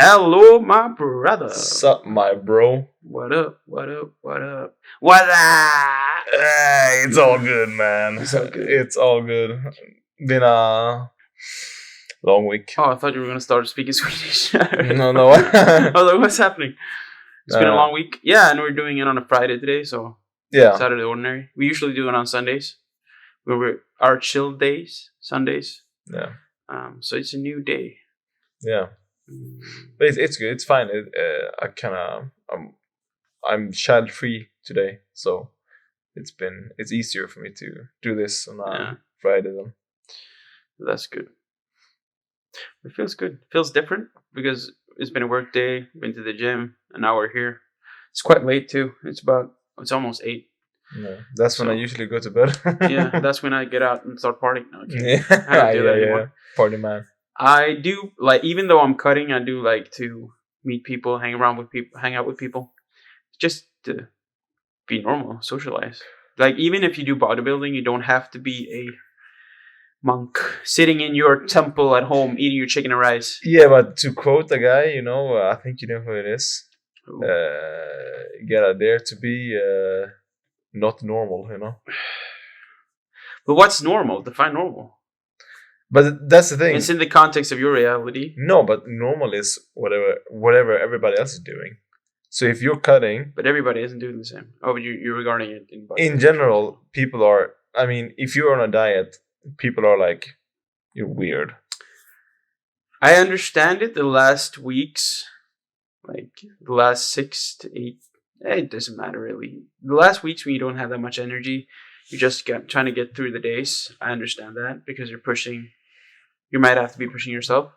Hello, my brother. Sup, my bro? What up? What up? What up? What up? Hey, it's all good, man. It's all good. It's all good. Been a long week. Oh, I thought you were gonna start speaking Swedish. No. I was like, what's happening? It's been a Uh, long week. Yeah, and we're doing it on a Friday today, so Yeah, it's out of the ordinary. We usually do it on Sundays. We're our chill days, Sundays. yeah, So it's a new day. yeah. Mm. But it's good. It's fine. I'm child free today, so it's easier for me to do this on Yeah. Friday then. That's good. It feels good. It feels different because it's been a work day, been to the gym, and now we're here. It's quite late too. It's almost 8. Yeah, that's when I So- usually go to bed. Yeah, that's when I get out and start partying. No, okay. yeah, I don't do that anymore. Party man. I do like, even though I'm cutting, I do like to meet people, hang out with people, just to be normal, socialize. Like, even if you do bodybuilding, you don't have to be a monk sitting in your temple at home eating your chicken and rice. Yeah, but to quote a guy, I think you know who it is. Ooh. You gotta dare to be not normal. But what's normal? Define normal. But that's the thing. It's in the context of your reality. No, but normal is whatever everybody else is doing. So if you're cutting, But everybody isn't doing the same. Oh, but you're regarding it in body. in general, people are. I mean, if you're on a diet, people are like, you're weird. I understand it the last weeks, like the last 6 to 8. It doesn't matter really. The last weeks when you don't have that much energy, you're just trying to get through the days. I understand that because you're pushing. You might have to be pushing yourself.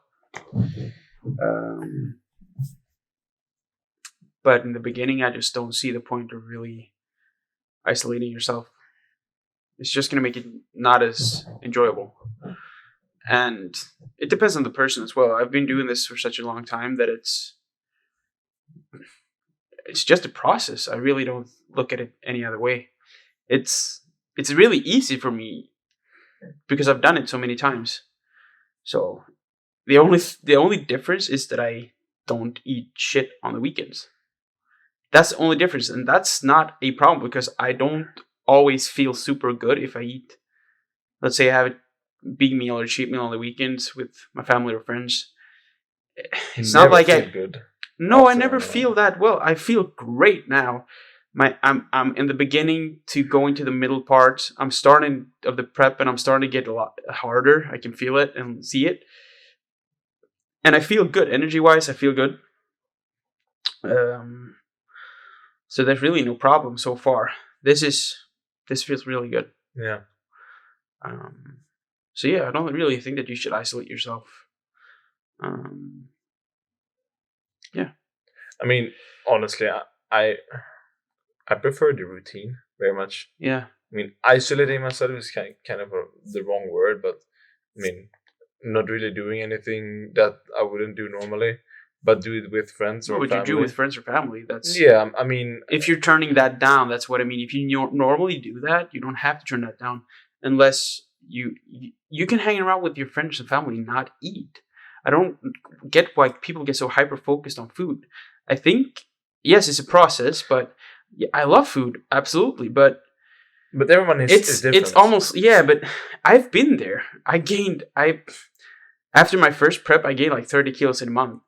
But in the beginning, I just don't see the point of really isolating yourself. It's just going to make it not as enjoyable. And it depends on the person as well. I've been doing this for such a long time that it's just a process. I really don't look at it any other way. It's really easy for me because I've done it so many times. So the only difference is that I don't eat shit on the weekends. That's the only difference, and that's not a problem because I don't always feel super good if I eat. Let's say I have a big meal or cheat meal on the weekends with my family or friends. It's not like feel good. No, I after never that. feel that well. I feel great now. I'm in the beginning to going to the middle part. I'm starting of the prep and I'm starting to get a lot harder. I can feel it and see it. And I feel good. Energy wise, I feel good. So there's really no problem so far. This feels really good. Yeah. So yeah, I don't really think that you should isolate yourself. Yeah. I mean, honestly, I prefer the routine very much. Yeah. I mean, isolating myself is kind of the wrong word, but I mean, not really doing anything that I wouldn't do normally, but do it with friends or What would family. you do with friends or family? That's Yeah, I mean, if you're turning that down, that's what I mean. If you normally do that, you don't have to turn that down unless you can hang around with your friends and family and not eat. I don't get why people get so hyper focused on food. I think yes, it's a process, but yeah, I love food absolutely, but everyone is different. it's almost but I've been there. After my first prep, I gained like 30 kilos in a month.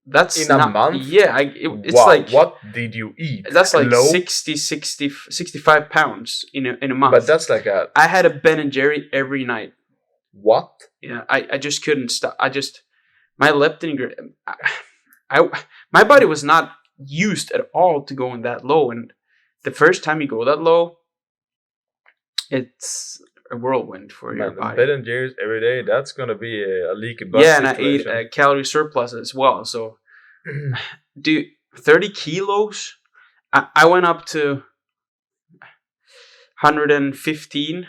That's in a month. Yeah, it's wow, like what did you eat? That's like Low? 65 pounds in a month. But that's like I had a Ben and Jerry every night. What? Yeah, I just couldn't stop. My leptin, my body was not used at all to going that low, and the first time you go that low, it's a whirlwind for your body. Ben and Jerry's every day. That's gonna be a leaky butt. Yeah, and situation. I ate a calorie surplus as well. So, dude, 30 kilos. I went up to 115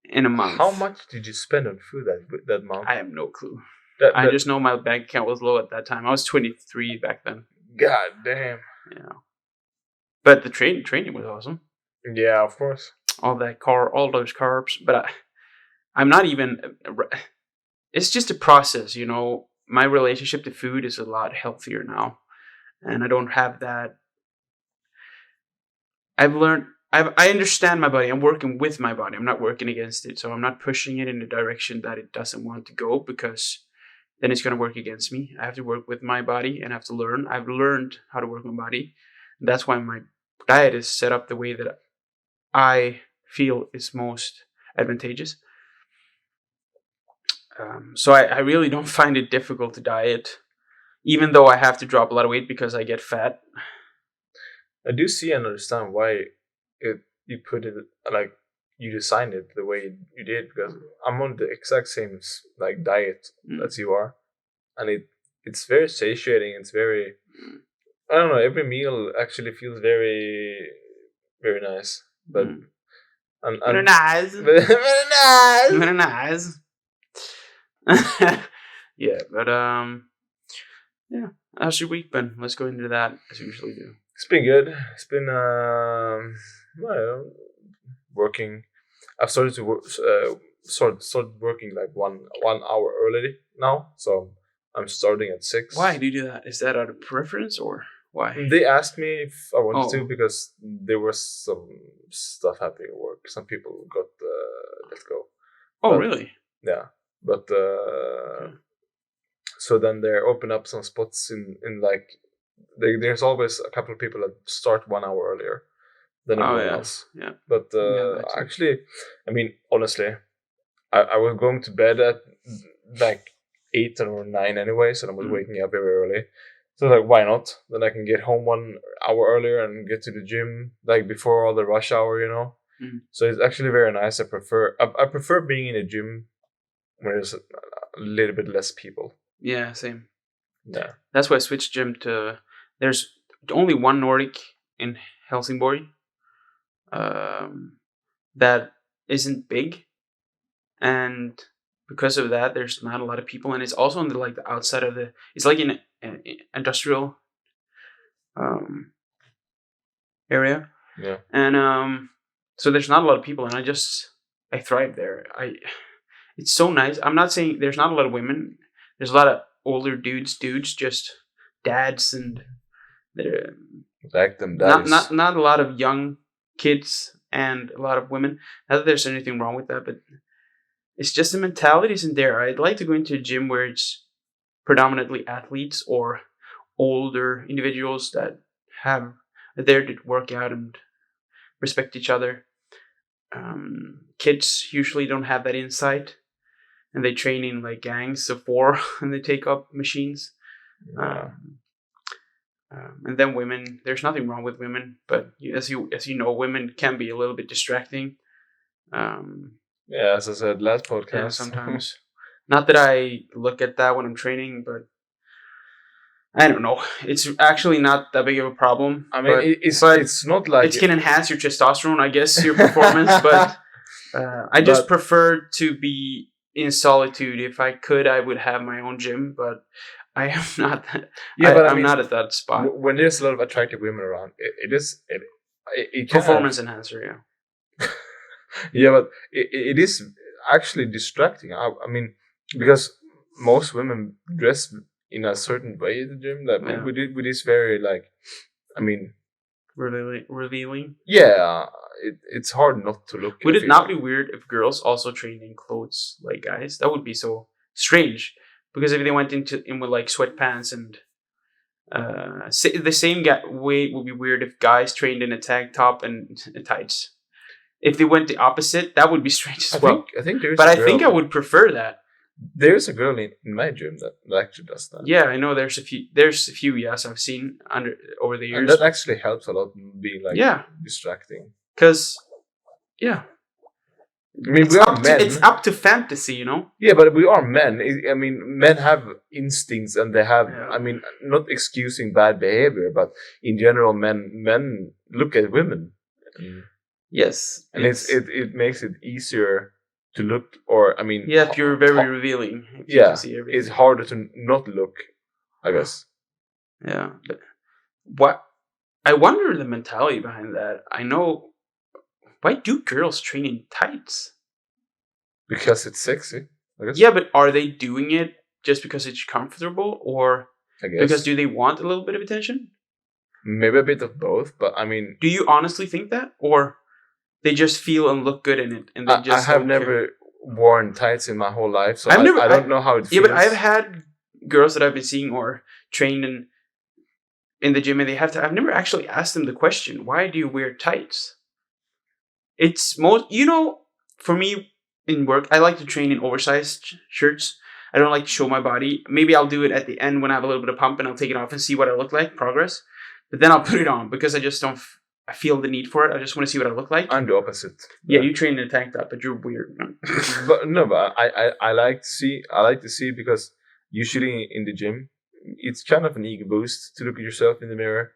in a month. How much did you spend on food that month? I have no clue. That- I just know my bank account was low at that time. I was 23 back then. God damn. Yeah, but the training was awesome. Yeah, of course. All those carbs. But I'm not even. It's just a process, my relationship to food is a lot healthier now, and I don't have that. I've learned. I understand my body. I'm working with my body. I'm not working against it. So I'm not pushing it in the direction that it doesn't want to go, because then it's going to work against me. I have to work with my body and have to learn. I've learned how to work my body. That's why my diet is set up the way that I feel is most advantageous. So I really don't find it difficult to diet, even though I have to drop a lot of weight because I get fat. I do see and understand why you put it like you designed it the way you did, because I'm on the exact same like diet as you are, and it's very satiating. It's very, I don't know. Every meal actually feels very very nice, but Very nice. very nice. Very nice. Yeah, but yeah. How's your week been? Let's go into that as we usually do. It's been good. It's been well, working. I've started to work, started working like one hour early now, so I'm starting at 6. Why do you do that? Is that out of preference or why? They asked me if I wanted to, because there was some stuff happening at work. Some people got let go. Oh, really? Yeah, but so then they open up some spots in like there's always a couple of people that start 1 hour earlier than everyone else. Yeah. But actually, I mean, honestly, I was going to bed at like 8 or 9 anyway, so I was waking up very early. So like, why not? Then I can get home 1 hour earlier and get to the gym like before all the rush hour, you know. So it's actually very nice. I prefer being in a gym where there's a little bit less people. Yeah, same. Yeah, that's why I switched gym to. There's only one Nordic in Helsingborg. That isn't big, and because of that, there's not a lot of people, and it's also on the like the outside of the. It's like in an industrial area. Yeah, and so there's not a lot of people, and I thrive there. It's so nice. I'm not saying there's not a lot of women. There's a lot of older dudes, just dads, and they're like them daddies. Not a lot of young kids and a lot of women. Not that there's anything wrong with that, but it's just the mentality isn't there. I'd like to go into a gym where it's predominantly athletes or older individuals that are there to work out and respect each other. Kids usually don't have that insight, and they train in like gangs of 4 and they take up machines. Yeah. And then women, there's nothing wrong with women, but as you know, women can be a little bit distracting. Yeah, as I said last podcast. Yeah, sometimes. Not that I look at that when I'm training, but I don't know. It's actually not that big of a problem. I mean, it's not like it can enhance your testosterone, I guess, your performance. But I just prefer to be in solitude. If I could, I would have my own gym, but I am not that. Yeah, but I'm not at that spot. When there's a lot of attractive women around, it performance enhancer. Yeah. Yeah, but it is actually distracting. I mean, because most women dress in a certain way at the gym that with this very like, I mean, revealing. Yeah, it's hard not to look. Would it not be weird if girls also trained in clothes like guys? That would be so strange. Because if they went in with like sweatpants and the same way would be weird if guys trained in a tank top and tights. If they went the opposite, that would be strange as well. I think there's. But I think I would prefer that. There's a girl in my gym that actually does that. Yeah, I know. There's a few. Yes, I've seen over the years. And that actually helps a lot, being like distracting. Because, yeah. I mean, we are men. It's up to fantasy, you know? Yeah, but we are men. I mean, men have instincts and they have, I mean, not excusing bad behavior, but in general, men look at women. Yes. And it makes it easier to look, or, I mean... Yeah, if you're very revealing. It's harder to not look, I guess. Yeah. But I wonder the mentality behind that. I know... Why do girls train in tights? Because it's sexy, I guess. Yeah, but are they doing it just because it's comfortable, or I guess because do they want a little bit of attention? maybe a bit of both, but I mean, Do you honestly think that, or they just feel and look good in it, and they I just have don't care? never worn tights in my whole life, so I've never. I don't know how it feels. Yeah, but I've had girls that I've been seeing or trained in the gym, and they have to. I've never actually asked them the question, "Why do you wear tights?" It's most, for me in work, I like to train in oversized shirts. I don't like to show my body. Maybe I'll do it at the end when I have a little bit of pump, and I'll take it off and see what I look like, progress. But then I'll put it on because I just don't. I feel the need for it. I just want to see what I look like. I'm the opposite. Yeah, you train in a tank top, but you're weird. But no, but I like to see because usually in the gym, it's kind of an ego boost to look at yourself in the mirror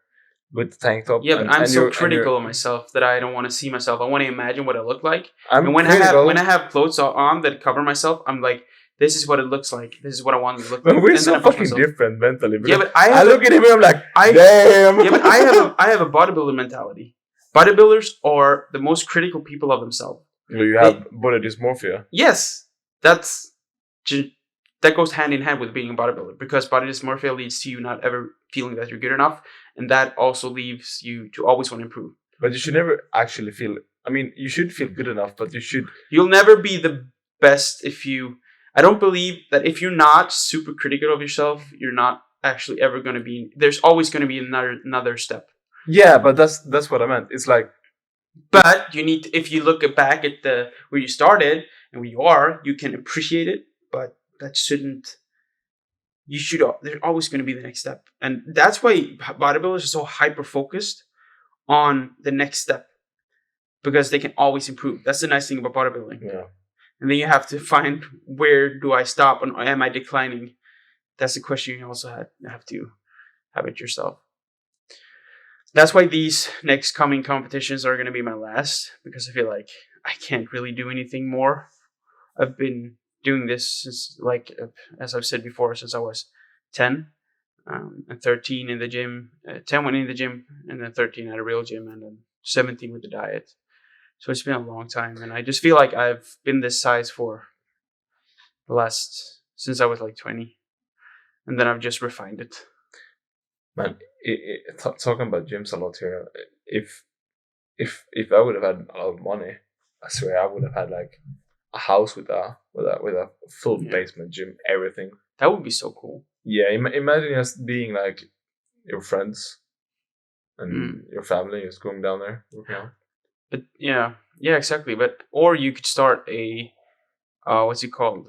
with the tank top. Yeah, but I'm so you're- critical of myself that I don't want to see myself. I want to imagine what I look like. I'm And when critical. I have clothes on that cover myself, I'm like, this is what it looks like. This is what I want it to look like. But we're And so then I push fucking myself. different mentally. Yeah, but I look at him and I'm like, damn. Yeah, but I have a bodybuilder mentality. Bodybuilders are the most critical people of themselves. You have body dysmorphia. Yes, that goes hand in hand with being a bodybuilder, because body dysmorphia leads to you not ever feeling that you're good enough, and that also leaves you to always want to improve. But you should never actually feel. I mean, you should feel good enough, but you should. You'll never be the best if you. I don't believe that if you're not super critical of yourself, you're not actually ever going to be. There's always going to be another step. Yeah, but that's what I meant. It's like. But you need to, if you look back at where you started and where you are, you can appreciate it. But that shouldn't. You should. There's always going to be the next step, and that's why bodybuilders are so hyper focused on the next step, because they can always improve. That's the nice thing about bodybuilding. Yeah. And then you have to find, where do I stop, and am I declining? That's the question you also have to have it yourself. That's why these next coming competitions are going to be my last, because I feel like I can't really do anything more. I've been doing this since, as I've said before, since I was 10, and 13 in the gym. 10 when in the gym, and then 13 at a real gym, and then 17 with the diet. So it's been a long time, and I just feel like I've been this size for since I was like 20, and then I've just refined it. Man, talking about gyms a lot here. If I would have had a lot of money, I swear I would have had like a house with a full basement gym, everything. That would be so cool. Yeah, imagine just being like your friends and your family just going down there working out. But yeah, exactly. But or you could start a what's it called?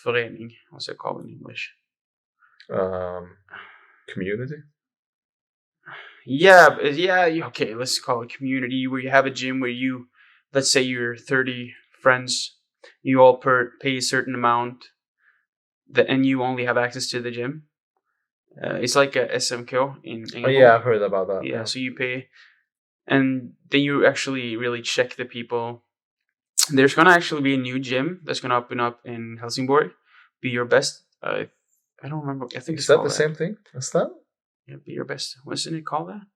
Förening. What's it called in English? Community. Yeah, okay, let's call it community, where you have a gym where you, let's say you're 30 friends, you all pay a certain amount, and you only have access to the gym. It's like a SMK in England. Oh yeah, I've heard about that. Yeah, so you pay, and then you actually really check the people. There's gonna actually be a new gym that's gonna open up in Helsingborg. Be Your Best. I don't remember. I think is that the same thing as that? Yeah, Be Your Best. Wasn't it called that?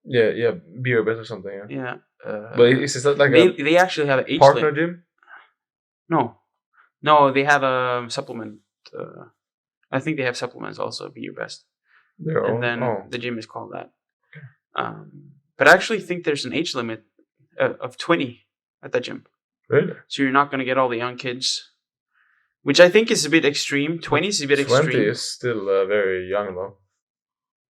Yeah, Be Your Best or something. Yeah. But is that like they actually have an age partner limit. gym? No, they have a supplement. I think they have supplements also. Be Your Best. The gym is called that. Okay. But I actually think there's an age limit of 20 at that gym. Really? So you're not going to get all the young kids, which I think is a bit extreme. 20 is a bit extreme. 20 is still very young though.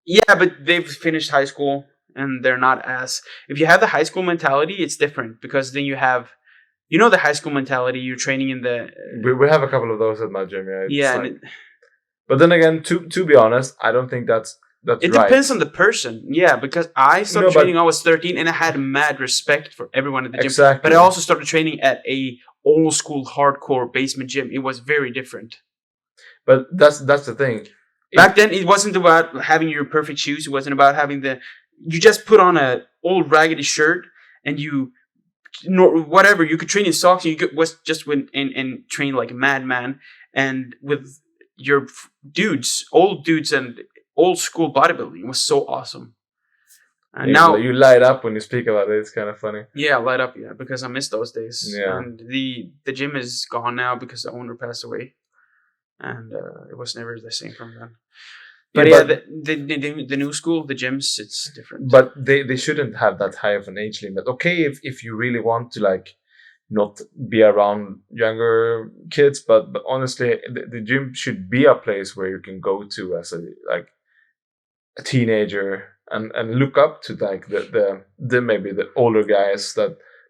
Yeah, but they've finished high school and they're not as... If you have the high school mentality, it's different, because then you have... You know the high school mentality, you're training in the... We have a couple of those at my gym, yeah. Yeah. But then again, to be honest, I don't think that's it right. Depends on the person. Yeah, because I started training when I was 13 and I had mad respect for everyone at the gym. Exactly. But I also started training at a old school hardcore basement gym. It was very different. But that's the thing. Back then, it wasn't about having your perfect shoes. It wasn't about having you just put on a old raggedy shirt and whatever. You could train in socks and you could just went and train like a madman. And with your old dudes and old school bodybuilding, it was so awesome. And now you light up when you speak about it. It's kind of funny. Yeah, light up, because I miss those days. Yeah. And the gym is gone now because the owner passed away. and it was never the same from then. Yeah, But yeah, but the new school, the gyms, it's different. but they shouldn't have that high of an age limit. Okay, if you really want to like not be around younger kids, but honestly, the gym should be a place where you can go to as a teenager and look up to like the maybe the older guys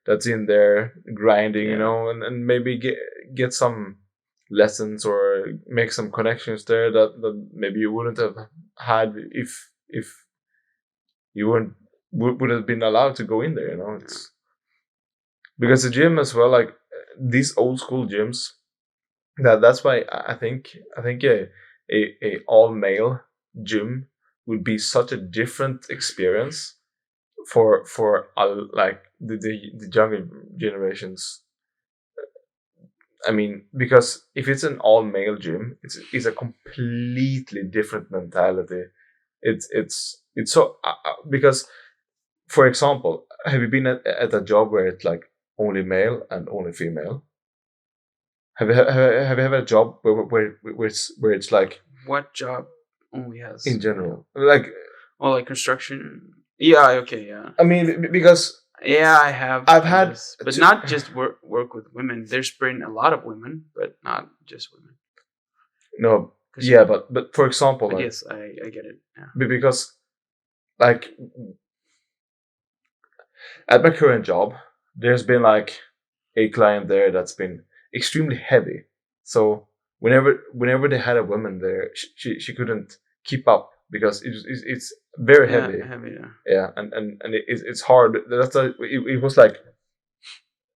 that's in there grinding, Yeah. and maybe get some lessons or make some connections there that maybe you wouldn't have had if you would have been allowed to go in there. It's because the gym as well, like these old school gyms. That's why I think a all male gym would be such a different experience for like the younger generations. I mean, because if it's an all male gym, it's a completely different mentality. It's so because, for example, have you been at a job where it's like only male and only female? Have you had a job where it's like What job only has in general, like like construction? Yeah. Okay. Yeah. I mean, because Yeah, I have. I've I had guess. But to, not just work with women. There's been a lot of women, but not just women. no, 'Cause- yeah, but for example, But like yes, I get it. Yeah. because like at my current job, there's been like a client there that's been extremely heavy. So whenever they had a woman there, she couldn't keep up because it's very heavy. Yeah, heavy. Yeah. Yeah, and it's hard. It was like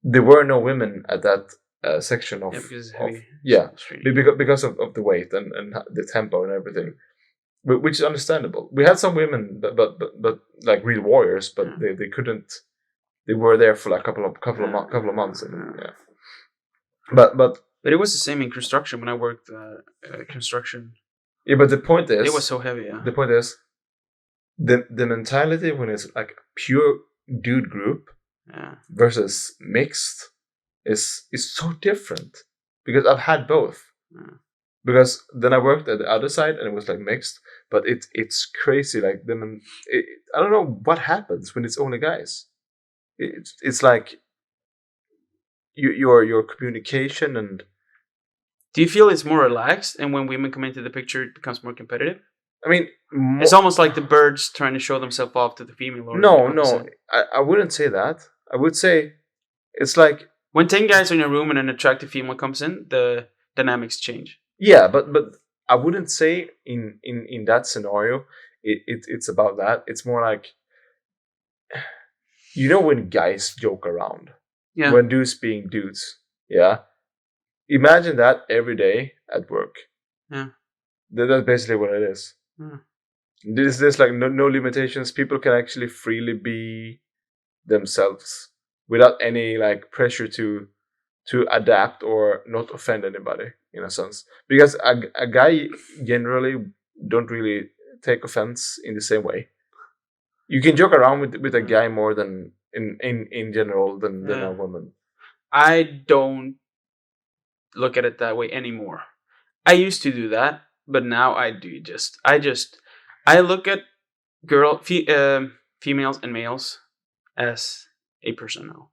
there were no women at that section of Yeah, because it's of heavy. yeah Straight. because of the weight and the tempo and everything, which is understandable. We had some women, but like real warriors, but Yeah. they couldn't. They were there for like couple of months, and yeah. But But it was the same in construction when I worked construction. yeah, but the point is, It was so heavy. Yeah. the point is, the mentality when it's like a pure dude group Yeah. versus mixed is so different because I've had both. Yeah. Because then I worked at the other side and it was like mixed, but it's crazy. Like I don't know what happens when it's only guys. It's like your communication and Do you feel it's more relaxed, and when women come into the picture, it becomes more competitive? I mean, It's almost like the birds trying to show themselves off to the female. Or no, the no, opposite. I wouldn't say that. I would say it's like When 10 guys are in a room and an attractive female comes in, the dynamics change. yeah, but I wouldn't say in that scenario it's about that. It's more like when guys joke around, Yeah. when dudes being dudes, yeah. Imagine that every day at work. Yeah. That's basically what it is. Yeah. There's like no limitations. People can actually freely be themselves without any like pressure to adapt or not offend anybody in a sense. Because a guy generally don't really take offense in the same way. You can joke around with a guy more than in general than a woman. I don't look at it that way anymore. I used to do that, but now I do I look at females and males as a person now.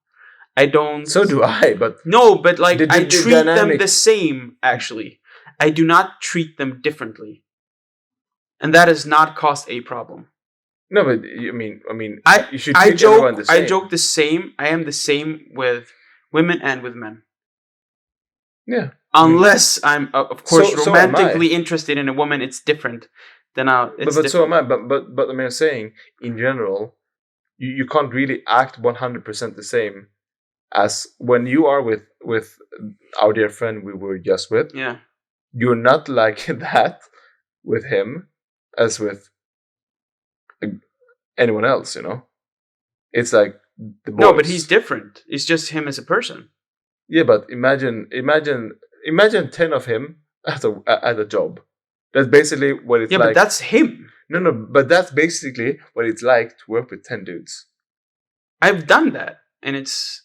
I don't. So do I, but No, but like the I treat them dynamic- the same. Actually, I do not treat them differently, and that has not caused a problem. no, but I mean, you should I treat everyone the joke. same. I joke the same. I am the same with women and with men. Yeah. Unless I'm, of course, So am I. romantically interested in a woman, it's different. Then it's but so am different. I. But I mean, I'm saying in general, you can't really act 100% the same as when you are with our dear friend we were just with. Yeah. You're not like that with him as with anyone else. It's like the boys. No, but he's different. It's just him as a person. Yeah, but imagine 10 of him at a job. That's basically what it's like. Yeah, but that's him. No, but that's basically what it's like to work with 10 dudes. I've done that, and it's.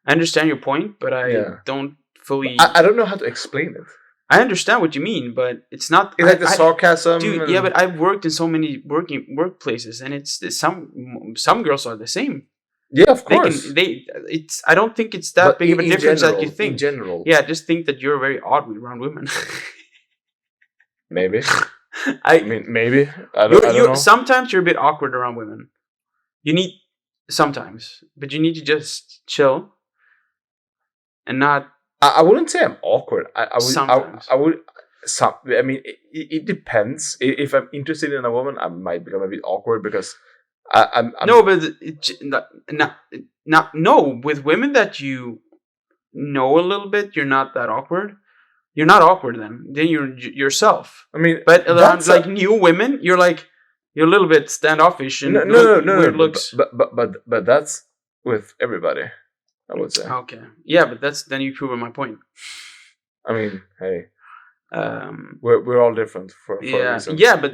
I understand your point, but I don't fully. I don't know how to explain it. I understand what you mean, but it's not. It's like the sarcasm. Dude, yeah, but I've worked in so many workplaces, and it's some girls are the same. Yeah, of course. It's. I don't think it's that big of a difference that you think. In general, yeah, I just think that you're very odd around women. maybe. I mean, maybe. I don't know. Sometimes you're a bit awkward around women. You need sometimes, but you need to just chill and not. I wouldn't say I'm awkward. I would. Sometimes. I would. I mean, it depends. If I'm interested in a woman, I might become a bit awkward because I'm no, but no. With women that you know a little bit, you're not that awkward. You're not awkward then. Then you're yourself. I mean, but around like new women, you're a little bit standoffish and no, weird looks. But that's with everybody, I would say. Okay, yeah, but then you proved my point. I mean, hey, we're all different for a reason. Yeah, but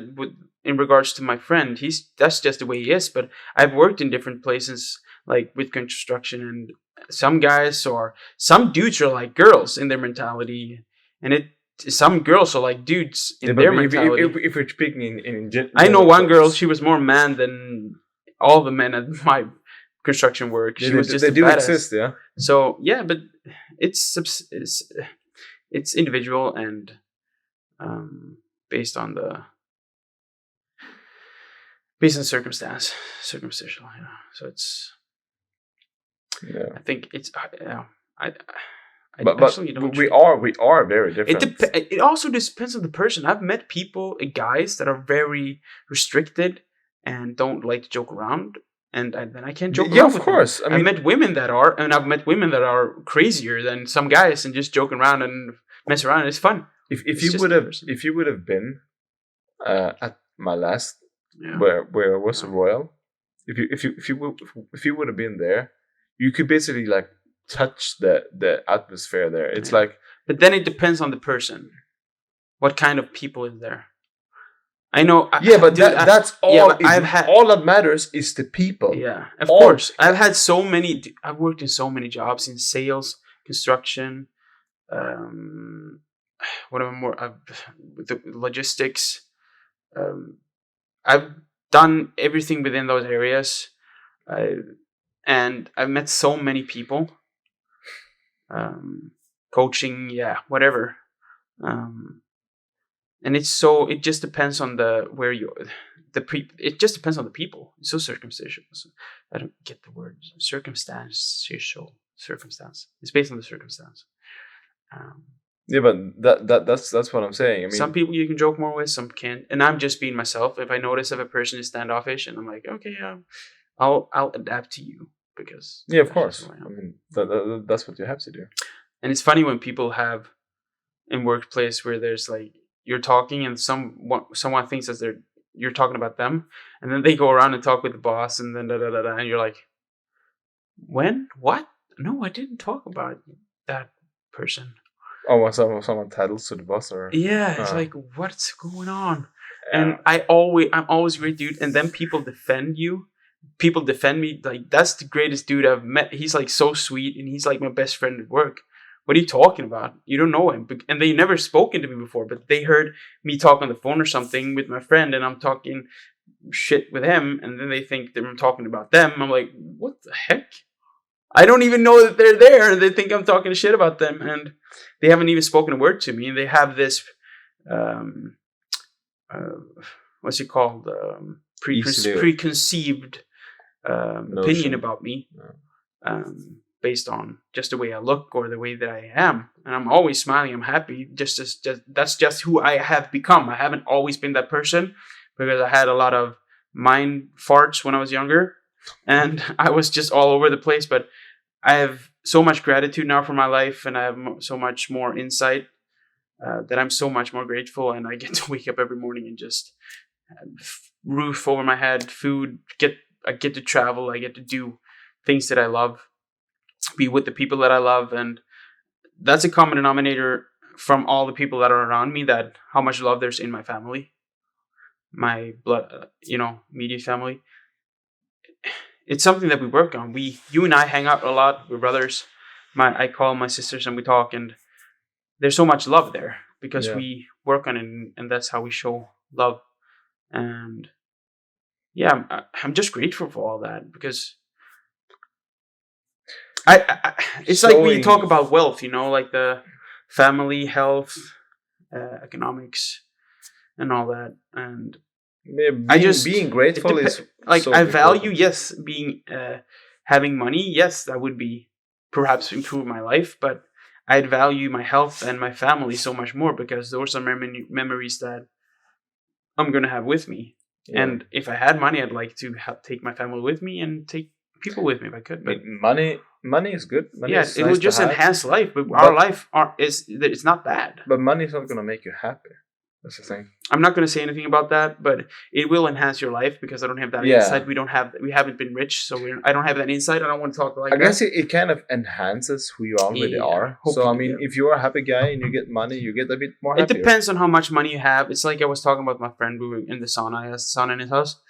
in regards to my friend, that's just the way he is. But I've worked in different places, like with construction, and some guys or some dudes are like girls in their mentality. And some girls are like dudes in their mentality. If we're speaking in I know one girl. She was more man than all the men at my construction work. She was just. They do exist, yeah. So yeah, but it's individual and based on circumstance, circumstantial. Yeah. So it's. Yeah. I think it's. But we are very different. It also depends on the person. I've met guys that are very restricted and don't like to joke around, and then I can't joke around. Yeah, of course. I met women that are, and I've met women that are crazier than some guys and just joking around and mess around. It's fun. If you would have been at my last where I was royal, if you would have been there, you could basically like touch the atmosphere there. It's like, but then it depends on the person. What kind of people is there? I know. Yeah, but that's all. Yeah, but all that matters is the people. Yeah, of course. I've had so many. I've worked in so many jobs in sales, construction. Whatever more. With the logistics. I've done everything within those areas, and I've met so many people. Coaching, yeah, whatever. And it just depends on it just depends on the people. It's so circumstantial. I don't get the word. Circumstance. It's based on the circumstance. Yeah, but that's what I'm saying. I mean, some people you can joke more with, some can't. And I'm just being myself. If I notice if a person is standoffish, and I'm like, okay, I'll adapt to you. Because yeah, of course. I mean, that's what you have to do. And it's funny when people have in workplace where there's like you're talking and someone thinks that you're talking about them, and then they go around and talk with the boss, and then and you're like, when? What? No, I didn't talk about that person. Oh, when someone titles to the boss, or yeah, it's like, what's going on? Yeah. And I'm always a great dude, and then people defend you. People defend me like that's the greatest dude I've met. He's like so sweet, and he's like my best friend at work. What are you talking about? You don't know him, and they never spoken to me before, but they heard me talk on the phone or something with my friend, and I'm talking shit with him, and then they think that I'm talking about them. I'm like, what the heck? I don't even know that they're there, and they think I'm talking shit about them, and they haven't even spoken a word to me, and they have this, what's it called? Preconceived opinion about me, based on just the way I look or the way that I am, and I'm always smiling. I'm happy. That's just who I have become. I haven't always been that person because I had a lot of mind farts when I was younger, and I was just all over the place. But I have so much gratitude now for my life, and I have so much more insight that I'm so much more grateful, and I get to wake up every morning and just roof over my head, food. I get to travel. I get to do things that I love, be with the people that I love, and that's a common denominator from all the people that are around me. That how much love there's in my family, my blood, immediate family. It's something that we work on. You and I hang out a lot. We're brothers. I call my sisters and we talk, and there's so much love there because Yeah. we work on it, and that's how we show love. And yeah, I'm just grateful for all that because it's like we talk Showing about wealth, like the family, health, economics, and all that. And yeah, I being just being grateful is like so I value, important. yes, being having money. Yes, that would be perhaps improve my life, but I'd value my health and my family so much more because those are memories that I'm gonna have with me. Yeah. And if I had money, I'd like to take my family with me and take people with me if I could. I But mean, money is good. Money yeah, is it nice will to just have, enhance life. But our but life is it's not bad. but money is not gonna make you happy. That's the thing. I'm not going to say anything about that, but it will enhance your life because I don't have that insight. Yeah, We haven't been rich, so I don't have that insight. I don't want to talk like I guess that. it kind of enhances who you already Yeah, are. So I hopefully, mean, yeah. if you're a happy guy and you get money, you get a bit more It happier. depends on how much money you have. It's like I was talking about my friend. We were in the sauna. I asked the sauna in his house.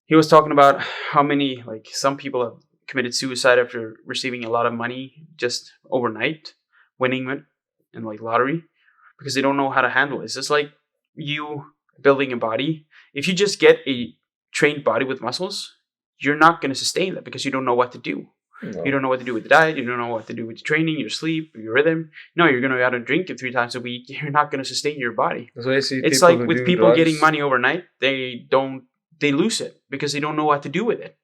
He was talking about how many, like, some people have committed suicide after receiving a lot of money just overnight, winning it in like lottery, because they don't know how to handle it. It's just like you building a body. If you just get a trained body with muscles, you're not going to sustain that because you don't know what to do. No. You don't know what to do with the diet. You don't know what to do with your training, your sleep, your rhythm. No, you're going to go out and drink it 3 times a week. You're not going to sustain your body. That's why I see It's people like who with do people drugs. getting money overnight, they lose it because they don't know what to do with it.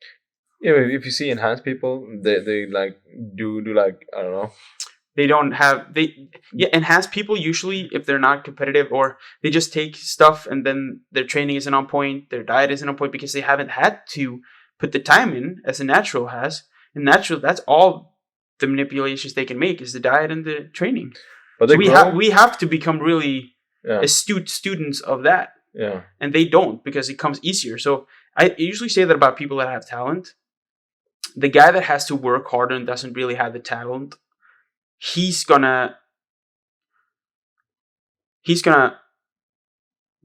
Yeah, if you see enhanced people, they like do like I don't know. They don't have enhanced people usually, if they're not competitive, or they just take stuff and then their training isn't on point, their diet isn't on point because they haven't had to put the time in as a natural has. And natural, that's all the manipulations they can make is the diet and the training. But So they grow. we have to become really Yeah. astute students of that. Yeah. And they don't because it comes easier. So I usually say that about people that have talent. The guy that has to work harder and doesn't really have the talent, he's gonna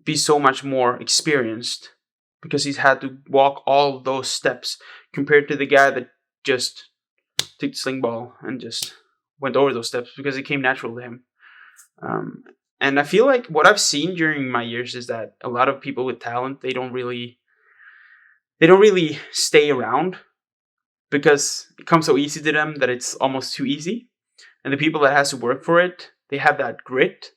be so much more experienced because he's had to walk all those steps compared to the guy that just took the sling ball and just went over those steps because it came natural to him. And I feel like what I've seen during my years is that a lot of people with talent, they don't really stay around because it comes so easy to them that it's almost too easy. And the people that has to work for it, they have that grit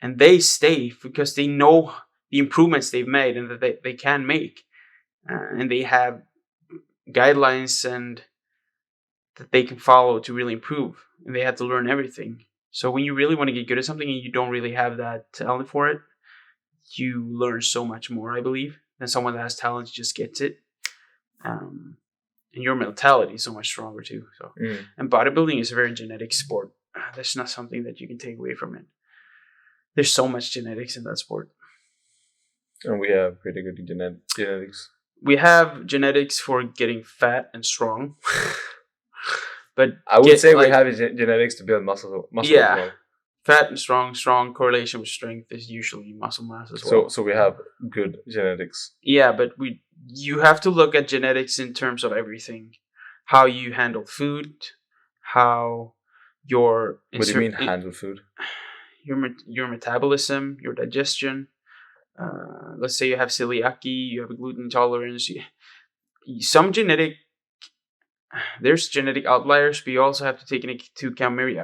and they stay because they know the improvements they've made and that they can make. And they have guidelines and that they can follow to really improve. And they have to learn everything. So when you really want to get good at something and you don't really have that talent for it, you learn so much more, I believe, than someone that has talent just gets it. And your mentality is so much stronger too. So, and bodybuilding is a very genetic sport. That's not something that you can take away from it. There's so much genetics in that sport. And we have pretty good genetics. We have genetics for getting fat and strong. But I would say we have genetics to build muscle yeah, as well. Fat and strong correlation with strength is usually muscle mass as well. So we have good genetics. Yeah, but you have to look at genetics in terms of everything. How you handle food, how your What do you mean handle food? Your metabolism, your digestion. Let's say you have celiac, you have a gluten intolerance. Some there's genetic outliers, but you also have to take into account very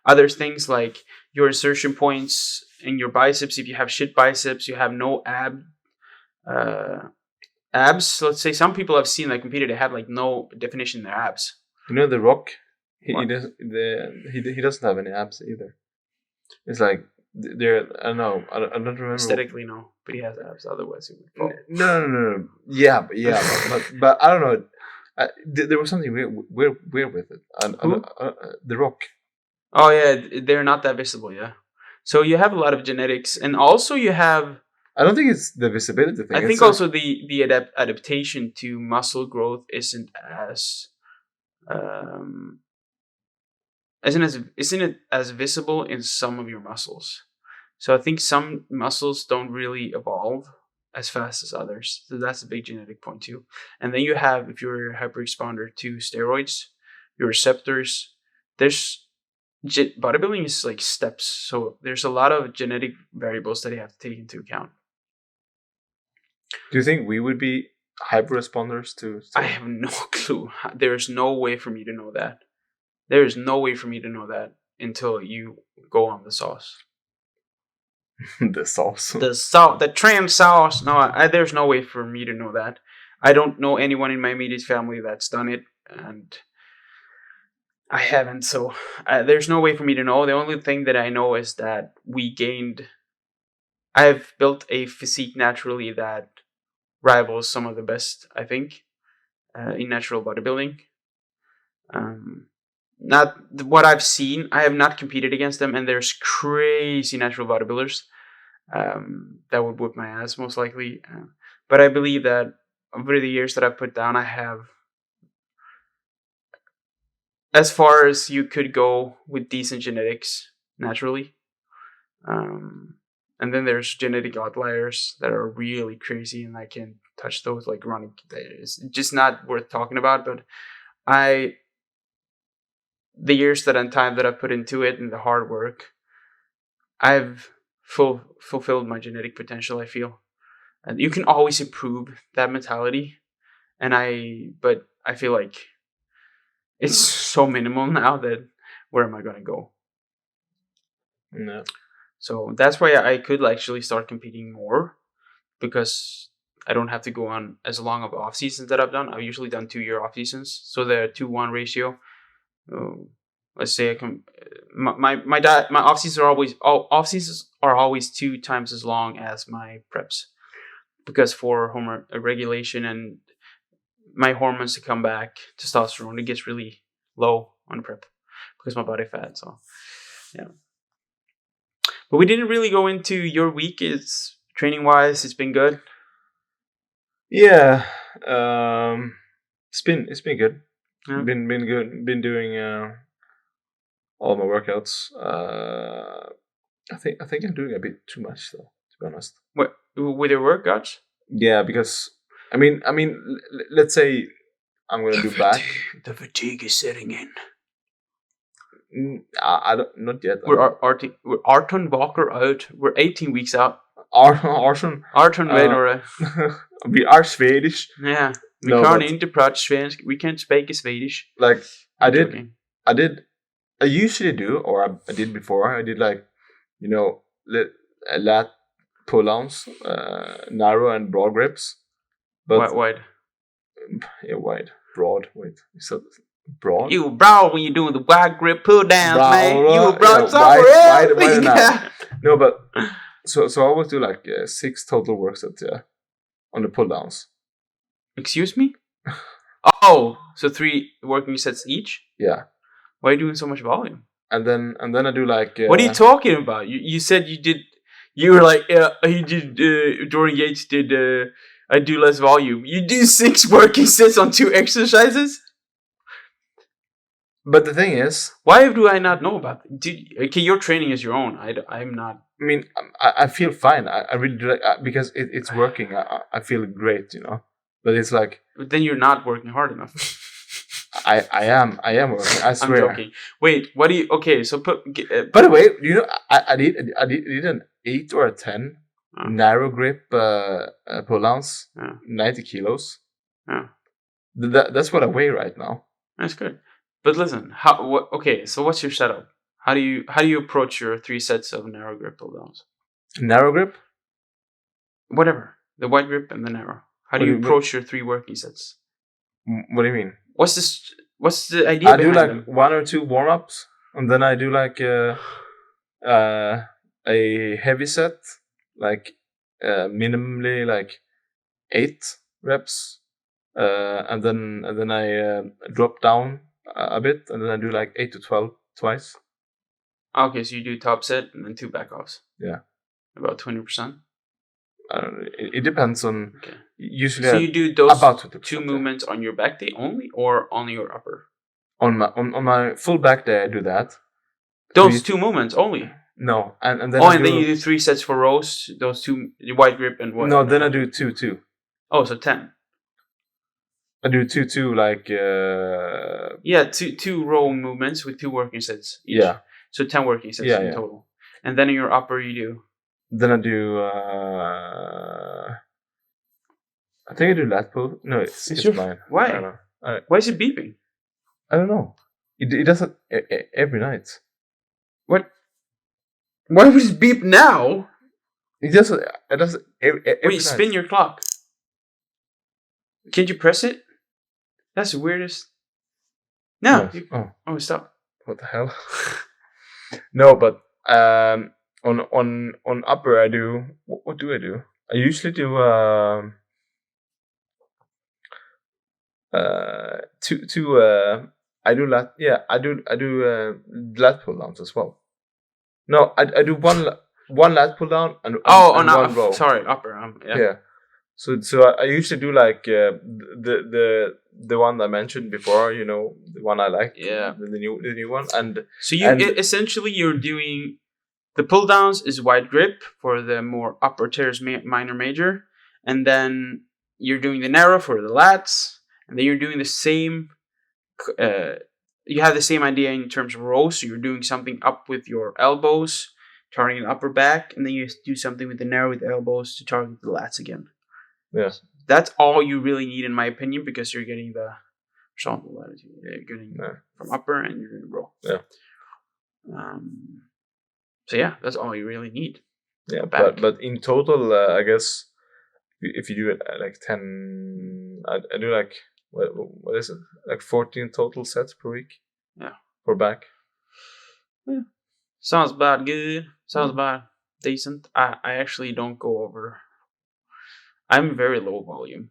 other things like your insertion points in your biceps. If you have shit biceps, you have no abs. Let's say some people I've seen that competed, they have like no definition in their abs. You know, The Rock, he doesn't have any abs either. It's like I don't know. I don't remember. Aesthetically, no, but he has abs. Otherwise, he would fall. No. Yeah, but I don't know. There was something weird with it. The Rock. Oh yeah, they're not that visible. Yeah, so you have a lot of genetics, and also you have. I don't think it's the visibility thing. I think also the adaptation to muscle growth isn't as visible in some of your muscles. So I think some muscles don't really evolve as fast as others. So that's a big genetic point too. And then you have, if you're a hyper responder to steroids, your receptors, there's bodybuilding is like steps, so there's a lot of genetic variables that you have to take into account. Do you think we would be hyper responders to? I have no clue. There's no way for me to know that. There is no way for me to know that until you go on the sauce. The sauce. The trans sauce. No, there's no way for me to know that. I don't know anyone in my immediate family that's done it, and I haven't. So there's no way for me to know. The only thing that I know is that I've built a physique naturally that rivals some of the best, I think, in natural bodybuilding. Not what I've seen. I have not competed against them, and there's crazy natural bodybuilders that would whip my ass most likely. But I believe that over the years that I've put down, I have as far as you could go with decent genetics naturally. And then there's genetic outliers that are really crazy, and I can't touch those. Like running, it's just not worth talking about. But the years and time that I put into it and the hard work, I've fulfilled my genetic potential, I feel. And you can always improve that mentality. But I feel like it's so minimal now that where am I going to go? No. So that's why I could actually start competing more, because I don't have to go on as long of off seasons that I've done. I've usually done 2-year off seasons, so the 2-1 ratio. Let's say I can. My off seasons are always 2 times as long as my preps, because for hormone regulation and my hormones to come back, testosterone, it gets really low on prep because my body fat. So yeah. But we didn't really go into your week. It's training wise, it's been good. Yeah, it's been good. Yeah. Been good. Been doing all my workouts. I think I'm doing a bit too much though, to be honest. What with your workouts? Yeah, because I mean, let's say I'm gonna do back. The fatigue is setting in. I don't, not yet. We're Arton Walker out. We're 18 weeks out. Arton Vedora. We are Swedish. Yeah, we can't interpret Svensk. We can't speak Swedish. Like I usually do, or I did before. I did like, lat pull-ons, narrow and broad grips. But wide. Yeah, wide, broad. Wait, so broad. You were broad when you're doing the wide grip pull downs, man. You were broad wide. No, but so I always do like 6 total work sets, on the pull downs. Excuse me? Oh, so 3 working sets each? Yeah. Why are you doing so much volume? And then I do like. What are you talking about? You said you did. You were like, he did. Dorian Yates did. I do less volume. You do 6 working sets on 2 exercises. But the thing is, why do I not know about it? Okay, your training is your own. I'm not. I mean, I feel fine. I really do because it's working. I feel great, But it's like. But then you're not working hard enough. I am working. I swear. I'm joking. Wait, what do you? Okay, so put. By the way, I did an 8 or a 10 narrow grip pull-downs, 90 kilos. Yeah. That's what I weigh right now. That's good. But listen, okay, so what's your setup? How do you approach your 3 sets of narrow grip pull-downs? Narrow grip? Whatever. The wide grip and the narrow. How do you approach your 3 working sets? What do you mean? What's the idea? I do like 1 or 2 warm-ups, and then I do like a heavy set, like minimally like 8 reps, and then I drop down a bit, and then I do like 8 to 12 twice. Okay, so you do top set and then 2 back offs. Yeah, about 20%. It depends on. Okay. Usually, so you do those about 2 movements on your back day only, or on your upper? On my full back day, I do that. Those 2 movements only. No, and then. And then you do 3 sets for rows. Those 2 wide grip and what? No, then I do 2. Oh, so 10. I do 2 like. Yeah, two row movements with 2 working sets each. Yeah. So 10 working sets in total. And then in your upper you do? Then I do... I think I do lat pull. No, it's mine. Why? I don't know. Why is it beeping? I don't know. It does it every night. What? Why would it beep now? It does every Wait, night. spin your clock. Can't you press it? That's the weirdest. No. Oh, stop. What the hell? No, but on upper I do. What do I do? I usually do I do lat. Yeah, I do lat pull downs as well. No, I do one lat pull down and one row. Sorry, upper. Yeah. So I usually do like the one I mentioned before. You know, the one I like. Yeah. The new one. And so essentially you're doing the pull downs is wide grip for the more upper tiers, minor, major, and then you're doing the narrow for the lats, and then you're doing the same. You have the same idea in terms of rows. So you're doing something up with your elbows, targeting the upper back, and then you do something with the narrow with the elbows to target the lats again. Yes. That's all you really need, in my opinion, because you're getting the horizontal latitude. You're getting from upper, and you're going to row. Yeah. So yeah, that's all you really need. Yeah, but in total, I guess if you do it like 10, I do like what is it? Like 14 total sets per week. Yeah. For back. Yeah. Sounds about good. Sounds about decent. I actually don't go over. I'm very low volume.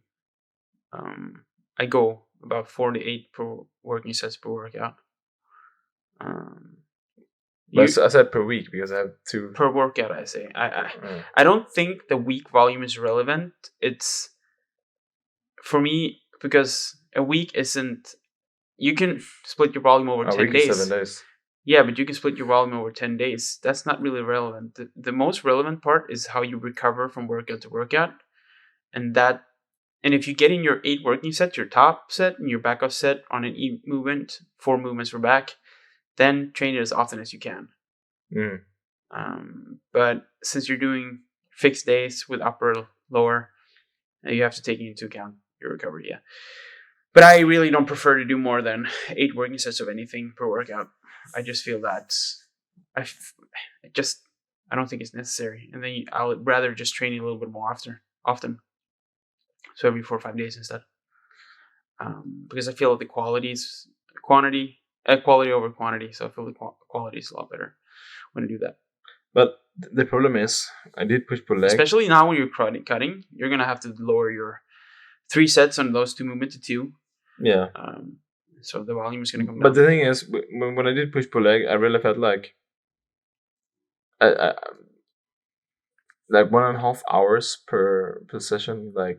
I go about 4 to 8 per working sets per workout. I said per week because I have 2 per workout. I say I don't think the week volume is relevant. It's for me because a week isn't. You can split your volume over 10 days. 7 days. Yeah, but you can split your volume over 10 days. That's not really relevant. The most relevant part is how you recover from workout to workout. And if you get in your 8 working sets, your top set and your backup set on an E movement, 4 movements for back, then train it as often as you can. But since you're doing fixed days with upper, lower, you have to take into account your recovery. Yeah. But I really don't prefer to do more than 8 working sets of anything per workout. I just feel that I don't think it's necessary. And then I'll rather just train a little bit more often. So every 4 or 5 days instead. Because I feel like the quality over quantity. So I feel the quality is a lot better when I do that. But the problem is, I did push-pull leg. Especially now when you're cutting, you're going to have to lower your 3 sets on those 2 movements to 2. Yeah. So the volume is going to come down. But the thing is, when I did push-pull leg, I really felt like I like 1.5 hours per session, like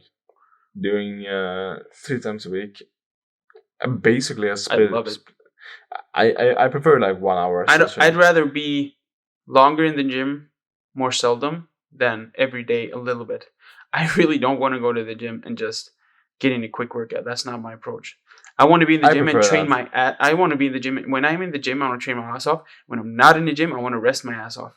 doing 3 times a week. Basically, a split. I love it. I prefer like 1 hour. I'd rather be longer in the gym, more seldom, than every day a little bit. I really don't want to go to the gym and just get in a quick workout. That's not my approach. I want to be in the gym and train I want to be in the gym. When I'm in the gym, I want to train my ass off. When I'm not in the gym, I want to rest my ass off.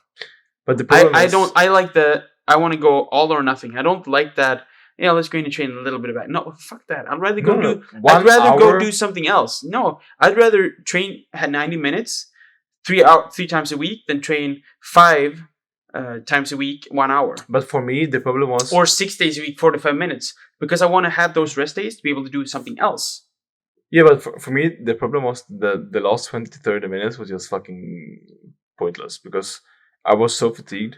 But the problem I want to go all or nothing. I don't like that. Let's go in and train a little bit of that. No, fuck that. I'd rather go do something else. No, I'd rather train at 90 minutes, 3 times a week, than train 5 times a week, 1 hour. But for me, the problem was... Or 6 days a week, 45 minutes. Because I want to have those rest days to be able to do something else. Yeah, but for me, the problem was the last 20 to 30 minutes was just fucking pointless. Because I was so fatigued.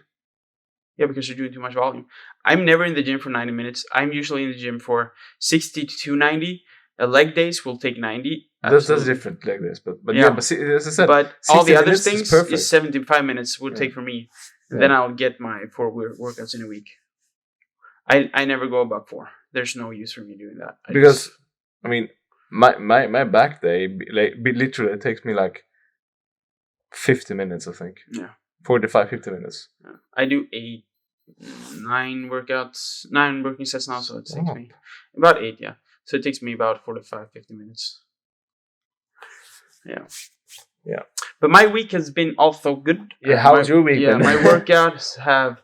Yeah, because you're doing too much volume. I'm never in the gym for 90 minutes. I'm usually in the gym for 60 to 290. Leg days will take 90. That's different leg days. But see, as I said, but all the other things is 75 minutes would take for me. And then I'll get my 4 workouts in a week. I never go above 4. There's no use for me doing that. My back day literally takes me like 50 minutes, I think. Yeah. 45, 50 minutes. Yeah. I do 9 workouts, 9 working sets now, so it takes me about 8, yeah. So it takes me about 45, 50 minutes. Yeah. Yeah. But my week has been also good. Yeah, how was your week? Yeah, then? my workouts have.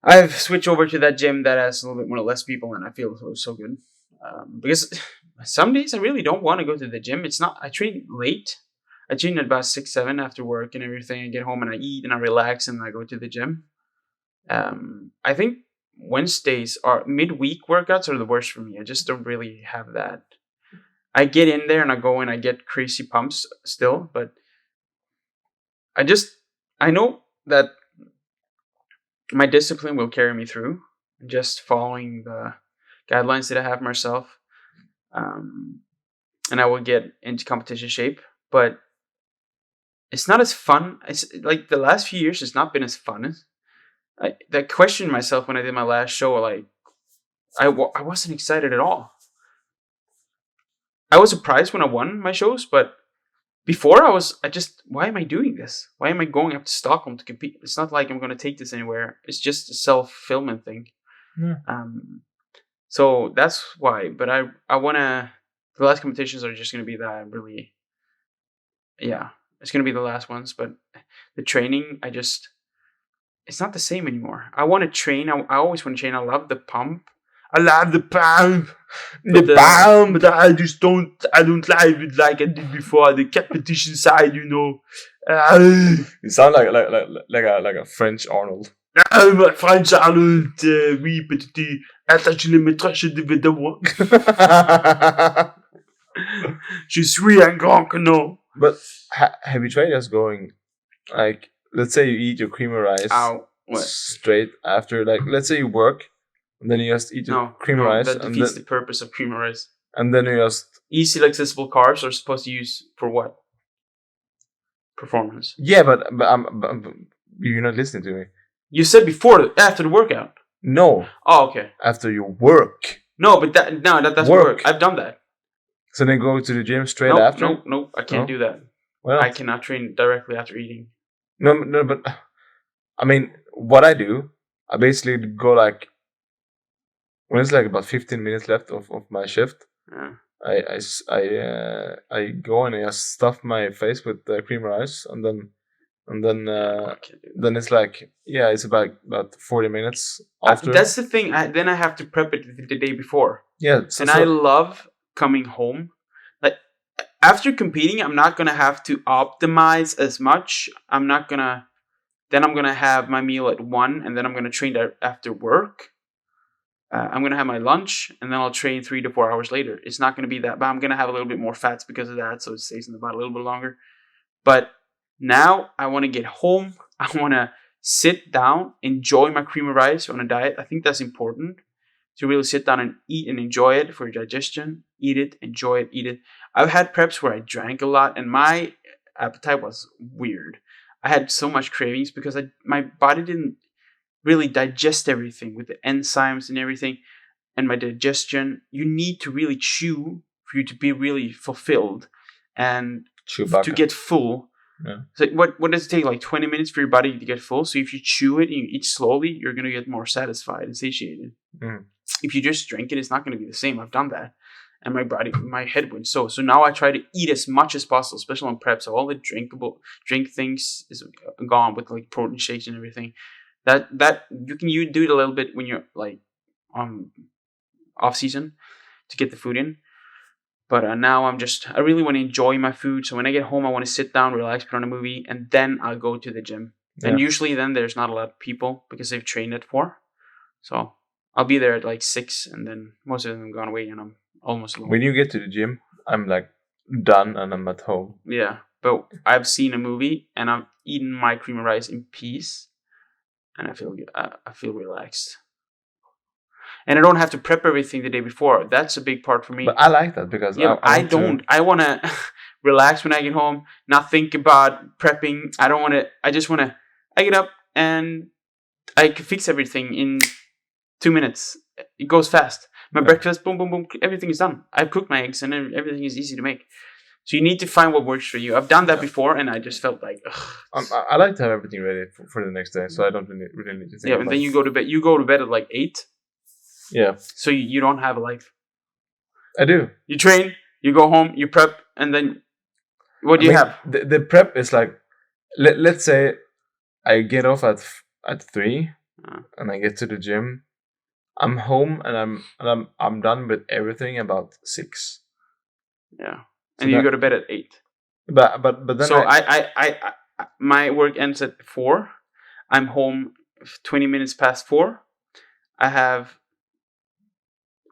I've switched over to that gym that has a little bit more less people, and I feel so good. Because some days I really don't want to go to the gym. It's not. I train late. I train at about 6, 7 after work and everything. I get home and I eat and I relax and I go to the gym. I think Wednesdays are midweek workouts are the worst for me. I just don't really have that. I get in there and I go and I get crazy pumps still, but I know that my discipline will carry me through. Just following the guidelines that I have myself, and I will get into competition shape. But it's not as fun. It's like the last few years has not been as fun. I questioned myself when I did my last show. Like I wasn't excited at all. I was surprised when I won my shows, but before why am I doing this? Why am I going up to Stockholm to compete? It's not like I'm going to take this anywhere. It's just a self-fulfillment thing. Yeah. So that's why. But I want to. The last competitions are just going to be that really. Yeah, it's going to be the last ones. But the training, it's not the same anymore. I want to train. I always want to train. I love the pump. I love the pump. But I just don't. I don't like it like I did before. The competition side, You sound like a French Arnold. My French Arnold, oui, petit. Attache le métrage de vidéo. Je suis un grand canon. But have you tried just going, like, let's say you eat your cream of rice straight after, like, let's say you work, and then you just eat your cream of rice. That defeats the purpose of cream of rice. And then you just... Easily accessible carbs are supposed to use for what? Performance. Yeah, but you're not listening to me. You said before, after the workout. No. Oh, okay. After your work. No, but that's work. I've done that. So then go to the gym straight after? No, I can't do that. Well, I cannot train directly after eating. No, but I mean, what I do, I basically go like, when it's like about 15 minutes left of my shift, I go and I just stuff my face with cream rice, and then it's like, yeah, it's about 40 minutes after. That's the thing. Then I have to prep it the day before. Yeah, I love coming home. Like after competing, I'm not gonna have to optimize as much. Then I'm gonna have my meal at 1, and then I'm gonna train after work. I'm gonna have my lunch, and then I'll train 3 to 4 hours later. It's not gonna be that, but I'm gonna have a little bit more fats because of that, so it stays in the body a little bit longer. But now I want to get home. I want to sit down, enjoy my cream of rice on a diet. I think that's important to really sit down and eat and enjoy it for your digestion. Eat it, enjoy it, eat it. I've had preps where I drank a lot and my appetite was weird. I had so much cravings because my body didn't really digest everything with the enzymes and everything. And my digestion, you need to really chew for you to be really fulfilled and to get full. Yeah. So what does it take? Like 20 minutes for your body to get full. So if you chew it and you eat slowly, you're gonna get more satisfied and satiated. Mm. If you just drink it, it's not gonna be the same. I've done that, and my head went so. So now I try to eat as much as possible, especially on prep. So all the drink things is gone with like protein shakes and everything. That you do it a little bit when you're like off season to get the food in. But now I really want to enjoy my food. So when I get home, I want to sit down, relax, put on a movie, and then I'll go to the gym. Yeah. And usually then there's not a lot of people because they've trained at 4. So I'll be there at like 6, and then most of them have gone away, and I'm almost alone. When you get to the gym, I'm like done and I'm at home. Yeah, but I've seen a movie and I've eaten my cream of rice in peace, and I feel relaxed. And I don't have to prep everything the day before. That's a big part for me. But I like that because I don't. I want to relax when I get home, not think about prepping. I don't want to. I just want to. I get up and I can fix everything in 2 minutes. It goes fast. My breakfast, boom, boom, boom. Everything is done. I've cooked my eggs and everything is easy to make. So you need to find what works for you. I've done that before, and I just felt like, I like to have everything ready for the next day, so I don't really need to think. Yeah, and then you go to bed. You go to bed at like 8. Yeah. So you don't have a life. I do. You train, you go home, you prep, and then What do you have? The prep is like, let's say I get off at 3, and I get to the gym. I'm home and I'm done with everything about 6. Yeah, So and you go to bed at 8. But then So I my work ends at 4. I'm home 20 minutes past 4. I have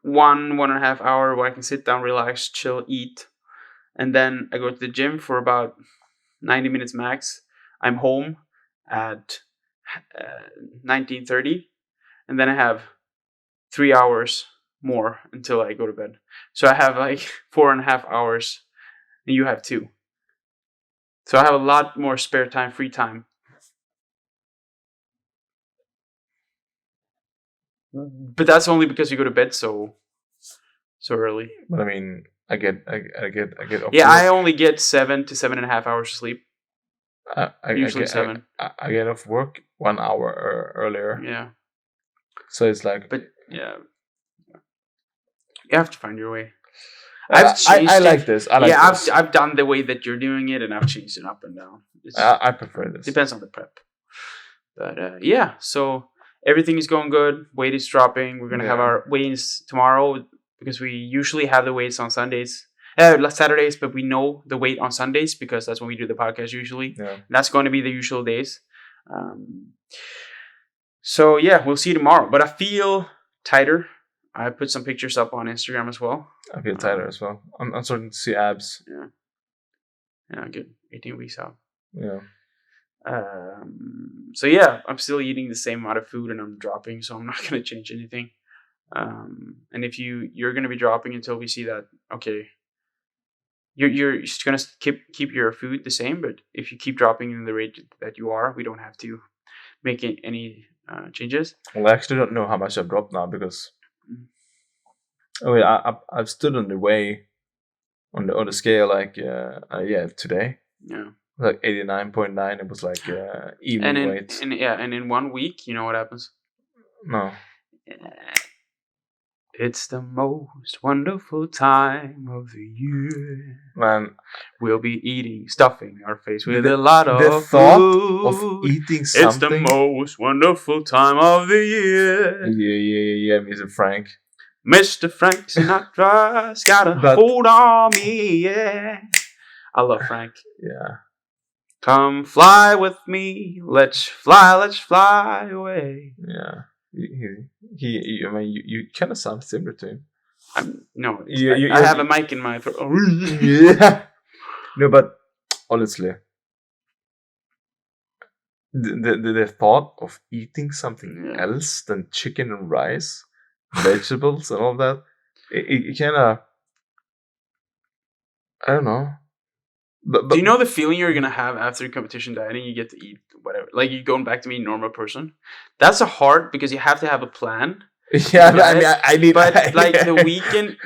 1.5 hour where I can sit down, relax, chill, eat, and then I go to the gym for about 90 minutes max. I'm home at 19:30, and then I have 3 hours more until I go to bed. So I have like 4.5 hours, and you have 2. So I have a lot more spare time, free time. But that's only because you go to bed so early. But I mean, I get off Yeah, work. I only get 7 to 7.5 hours sleep. Usually 7. I get off work 1 hour earlier. Yeah. So it's like. But yeah, you have to find your way. I like this. I like this. I've done the way that you're doing it, and I've changed it up and down. I prefer this. Depends on the prep. But yeah, so everything is going good. Weight is dropping. We're gonna have our weigh-ins tomorrow because we usually have the weights on Sundays. Saturdays, but we know the weight on Sundays because that's when we do the podcast usually. Yeah. And that's going to be the usual days. So yeah, we'll see you tomorrow. But I feel tighter. I put some pictures up on Instagram as well. I feel tighter as well. I'm starting to see abs. Yeah. Yeah, good. 18 weeks out. Yeah. So yeah, I'm still eating the same amount of food and I'm dropping, so I'm not gonna change anything. And if you're gonna be dropping until we see that, okay, you're just gonna keep your food the same, but if you keep dropping in the rate that you are, we don't have to make any changes. Well, I actually don't know how much I've dropped now because I've stood on the weigh on the scale like today. Yeah. Like 89.9. It was like even weight. And in 1 week, you know what happens? No. It's the most wonderful time of the year. Man, we'll be eating, stuffing our face with a lot of the thought food. Of eating something. It's the most wonderful time of the year. Yeah, Mr. Frank. Mr. Frank Sinatra's got a hold on me, yeah. I love Frank. Yeah. Come fly with me, let's fly away. Yeah. He I mean, you kind of sound similar to him. I have a mic in my throat. Yeah. No, but honestly, the thought of eating something else than chicken and rice, vegetables and all that, it kind of, I don't know. But do you know the feeling you're gonna have after competition dieting? You get to eat whatever, like you're going back to being a normal person. That's a hard because you have to have a plan. Yeah, I mean, I need. But like the weekend,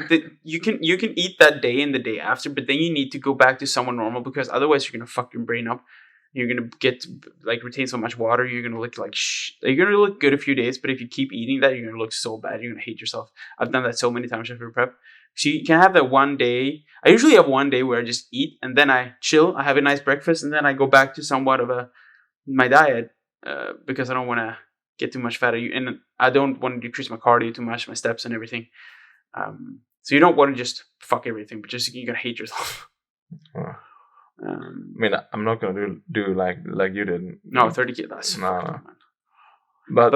you can eat that day and the day after, but then you need to go back to someone normal because otherwise you're gonna fuck your brain up. You're gonna get like retain so much water. You're gonna look like you're gonna look good a few days, but if you keep eating that, you're gonna look so bad. You're gonna hate yourself. I've done that so many times after prep. So you can have that one day. I usually have one day where I just eat and then I chill. I have a nice breakfast and then I go back to somewhat of my diet because I don't want to get too much fat. And I don't want to decrease my cardio too much, my steps and everything. So you don't want to just fuck everything, but just you're gonna hate yourself. I mean, I'm not gonna do like you did. No, 30 kilos. No. But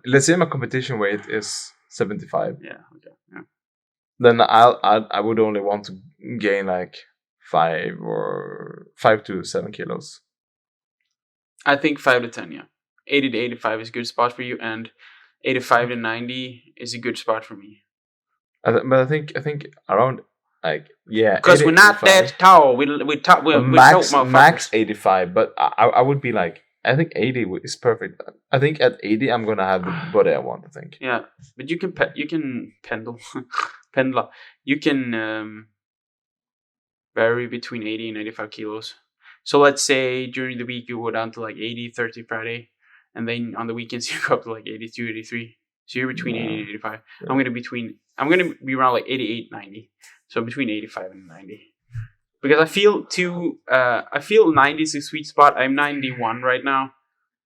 let's say my competition weight is 75. Yeah. Okay. Yeah. Then I would only want to gain like 5 to 7 kilos. I think 5 to 10. Yeah, 80 to 85 is a good spot for you, and 85 to 90 is a good spot for me. But I think around because we're not that tall. We're max 85, but I would be like, I think 80 is perfect. I think at 80 I'm gonna have the body I want. I think. Yeah, but you can pendle. You can vary between 80 and 85 kilos. So let's say during the week you go down to like 80, 30 Friday, and then on the weekends you go up to like 82, 83. So you're between 80 and 85. Yeah. I'm gonna be around like 88, 90. So between 85 and 90. because I feel 90 is the sweet spot. I'm 91 right now,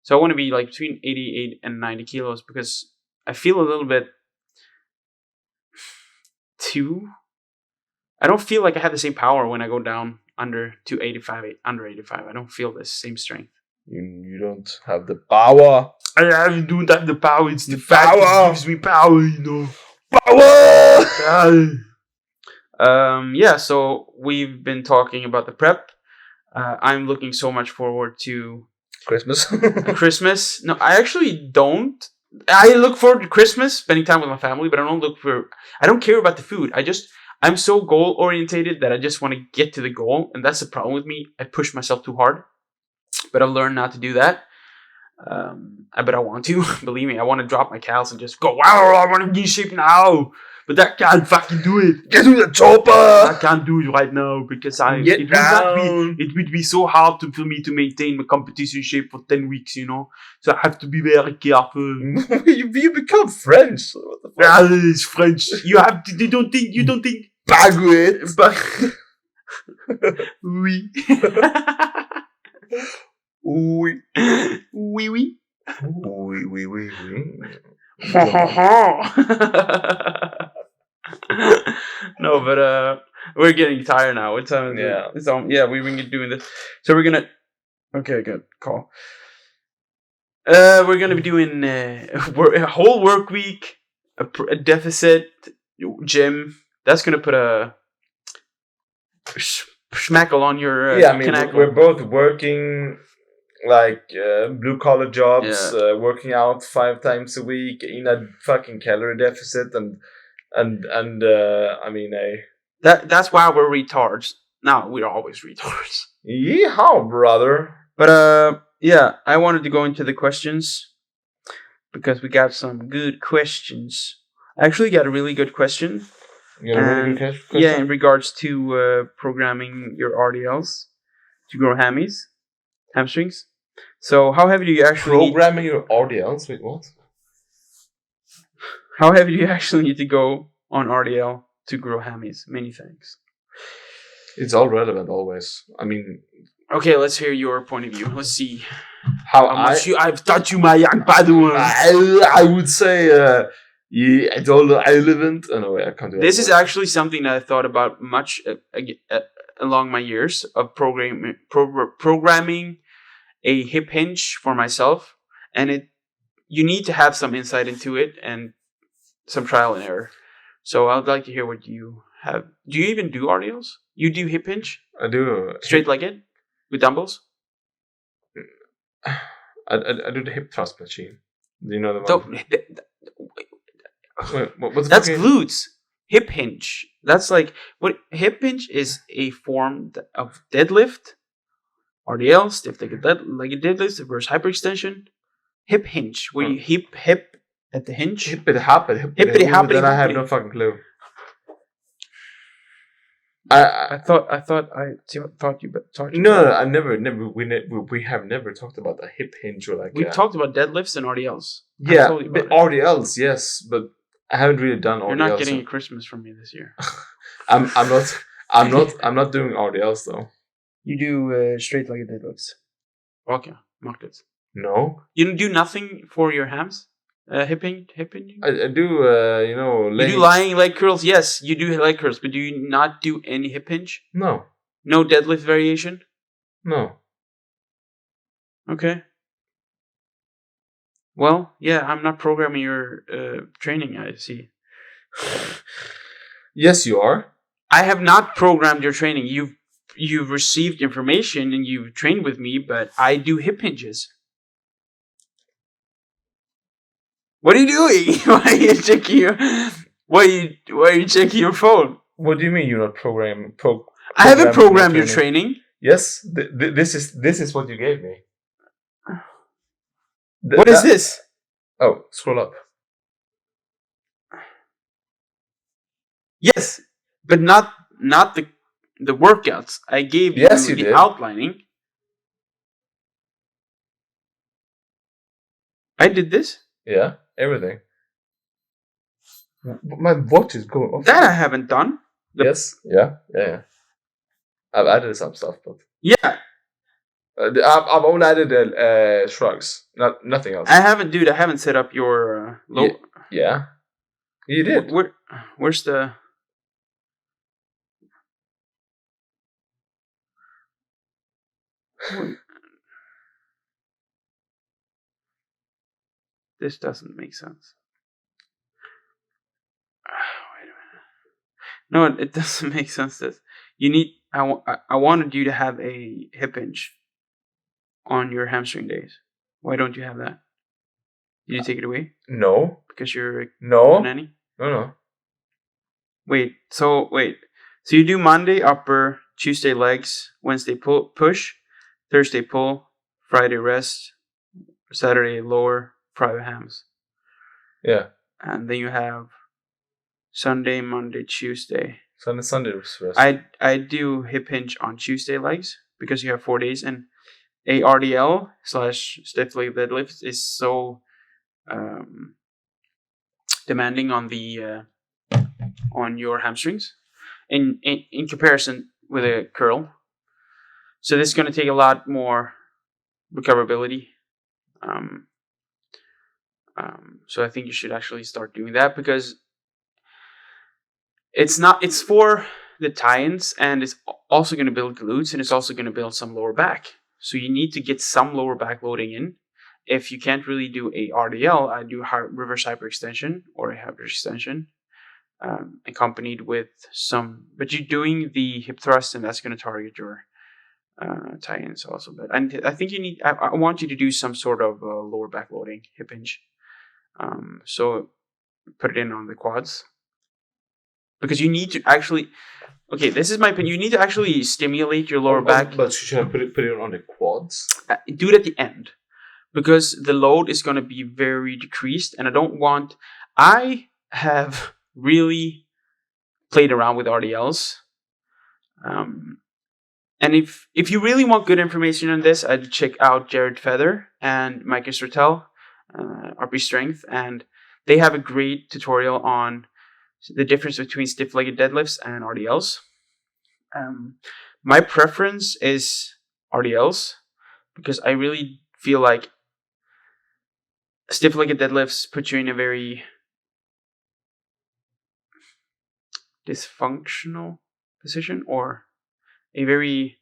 so I want to be like between 88 and 90 kilos because I feel a little bit too. I don't feel like I have the same power when I go down under 85. I don't feel the same strength. You don't have the power. I don't have the power. It's the fat that gives me power, you know. Power. Yeah. So we've been talking about the prep. I'm looking so much forward to Christmas. Christmas. No, I actually don't. I look forward to Christmas, spending time with my family, but I don't care about the food. I'm so goal orientated that I just want to get to the goal, and that's the problem with me. I push myself too hard, but I've learned not to do that. But I want to. Believe me, I want to drop my cows and just go, wow, I want to be in shape now. But that can't fucking do it. Get to the chopper. I can't do it right now because it would be so hard for me to maintain my competition shape for 10 weeks, you know. So I have to be very careful. you become French. What the fuck? Yeah, it's French. You don't think. Baguette. Oui. Oui. Oui, oui. Oui. No, but we're getting tired now. What time is it? It's we've been doing this. So we're gonna. Okay, good call. We're gonna be doing a whole work week, a deficit, gym. That's gonna put a schmackle on your. We're both working like blue collar jobs, working out 5 times a week in a fucking calorie deficit, that's why we're retards. No, we're always retards. Yeehaw, brother. But I wanted to go into the questions because we got some good questions. I actually got a really good question. You got a really good question? Yeah, in regards to programming your RDLs to grow hamstrings. So how heavy do you actually programming your RDLs? Wait, what? How heavy do you actually need to go on RDL to grow hammies? Many thanks. It's all relevant always. I mean, okay, let's hear your point of view. Let's see how much I've taught you, my young Padawan. I would say it's all relevant. Oh, no, I can't do this is actually something that I thought about much along my years of programming a hip hinge for myself, and you need to have some insight into it and some trial and error. So I'd like to hear what you have. Do you even do RDLs? You do hip hinge? I do. Straight-legged? With dumbbells? I do the hip thrust machine. Do you know the one? Wait, that's glutes. Hip hinge. That's like what hip hinge is, a form of deadlift. RDL, stiff legged deadlift, reverse hyperextension. Hip hinge, where you hip at the hinge. Hippity hoppity. Then I have no fucking clue. I thought you taught you. No, I never. We have never talked about a hip hinge or like. We talked about deadlifts and RDLs. Yeah, but RDLs, yes, but I haven't really done RDLs. You're not getting a Christmas from me this year. I'm not doing RDLs though. You do straight-legged deadlifts. Okay, mock it. No. You do nothing for your hams. Hip hinge. I do. You do lying leg curls. Yes, you do leg curls, but do you not do any hip hinge? No. No deadlift variation. No. Okay. Well, yeah, I'm not programming your training. I see. Yes, you are. I have not programmed your training. You've received information and you've trained with me, but I do hip hinges. What are you doing? Why are you checking your phone? What do you mean you're not programming? I haven't programmed your training. Yes, this is what you gave me. What is this? Oh, scroll up. Yes, but not the workouts. I gave you the outlining. I did this? Yeah, everything. My watch is going off. That I haven't done. Yes. Yeah. I've added some stuff, but Yeah, I've only added shrugs, nothing else. I haven't set up your low. Yeah, you did. Where's the? This doesn't make sense. Wait a minute. No, it doesn't make sense. This you need. I wanted you to have a hip hinge on your hamstring days. Why don't you have that? Did you take it away No, because you're a no, nanny? no. Wait. So you do Monday upper, Tuesday legs, Wednesday push, Thursday pull, Friday rest, Saturday lower, Friday hams. Yeah. And then you have Sunday, Monday, Tuesday. Sunday was rest. I do hip hinge on Tuesday legs because you have 4 days, and a RDL / stiff leg deadlift is so demanding on the on your hamstrings in comparison with a curl. So this is going to take a lot more recoverability. So I think you should actually start doing that because it's for the tie-ins, and it's also going to build glutes, and it's also going to build some lower back. So you need to get some lower back loading in. If you can't really do a RDL, I do reverse hyperextension or a hyperextension accompanied with some, but you're doing the hip thrust, and that's going to target your tie-ins also. But I think you need. I want you to do some sort of lower back loading hip hinge. So put it in on the quads because you need to actually. Okay, this is my opinion. You need to actually stimulate your lower back. But should I put it on the quads? Do it at the end because the load is going to be very decreased, and I don't want. I have really played around with RDLs. And if you really want good information on this, I'd check out Jared Feather and Micah Sertel, RP Strength, and they have a great tutorial on the difference between stiff-legged deadlifts and RDLs. My preference is RDLs because I really feel like stiff-legged deadlifts put you in a very dysfunctional position or a very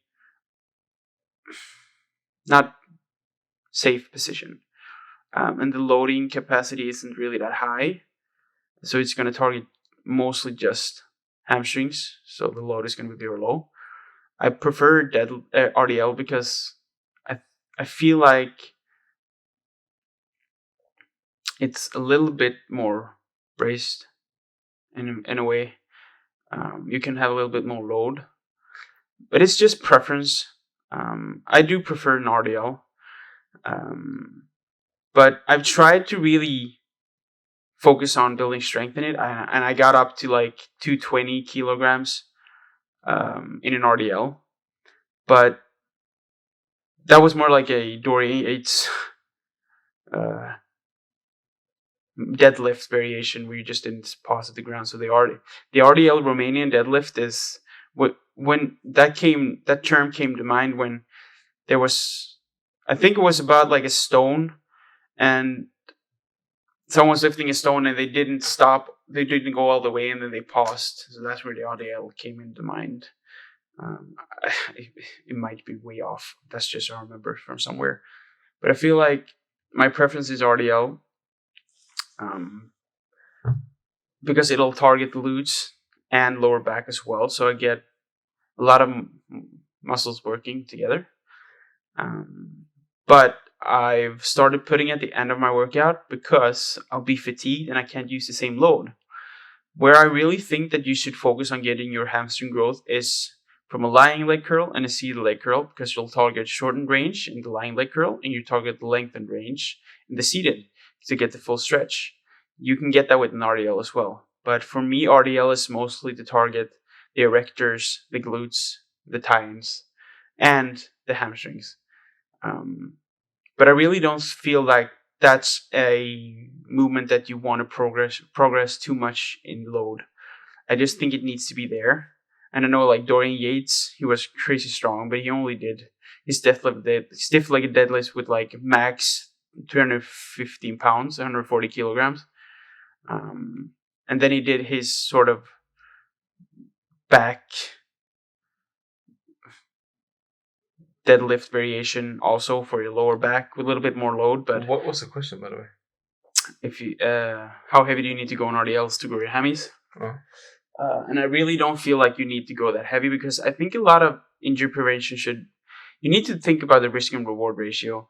not safe position. And the loading capacity isn't really that high. So it's going to target mostly just hamstrings. So the load is going to be very low. I prefer RDL because I feel like it's a little bit more braced in a way. You can have a little bit more load. But it's just preference. I do prefer an RDL. But I've tried to really focus on building strength in it, and I got up to like 220 kilograms in an RDL. But that was more like a Dory Yates deadlift variation where you just didn't pause at the ground. So the RDL Romanian deadlift is when that term came to mind when there was, I think it was about like a stone, and someone's lifting a stone and they didn't stop, they didn't go all the way, and then they paused. So that's where the RDL came into mind. It might be way off. That's just I remember from somewhere. But I feel like my preference is RDL because it'll target the glutes and lower back as well. So I get a lot of muscles working together. But I've started putting at the end of my workout because I'll be fatigued and I can't use the same load. Where I really think that you should focus on getting your hamstring growth is from a lying leg curl and a seated leg curl, because you'll target shortened range in the lying leg curl and you target the lengthened range in the seated to get the full stretch. You can get that with an RDL as well. But for me, RDL is mostly to target the erectors, the glutes, the tie-ins, and the hamstrings. But I really don't feel like that's a movement that you want to progress too much in load. I just think it needs to be there. And I know like Dorian Yates, he was crazy strong, but he only did his stiff-legged deadlifts with like max 215 pounds, 140 kilograms. And then he did his sort of back deadlift variation also for your lower back with a little bit more load. But what was the question, by the way? If you, how heavy do you need to go on RDLs to grow your hammies? Oh. And I really don't feel like you need to go that heavy, because I think a lot of injury prevention you need to think about the risk and reward ratio.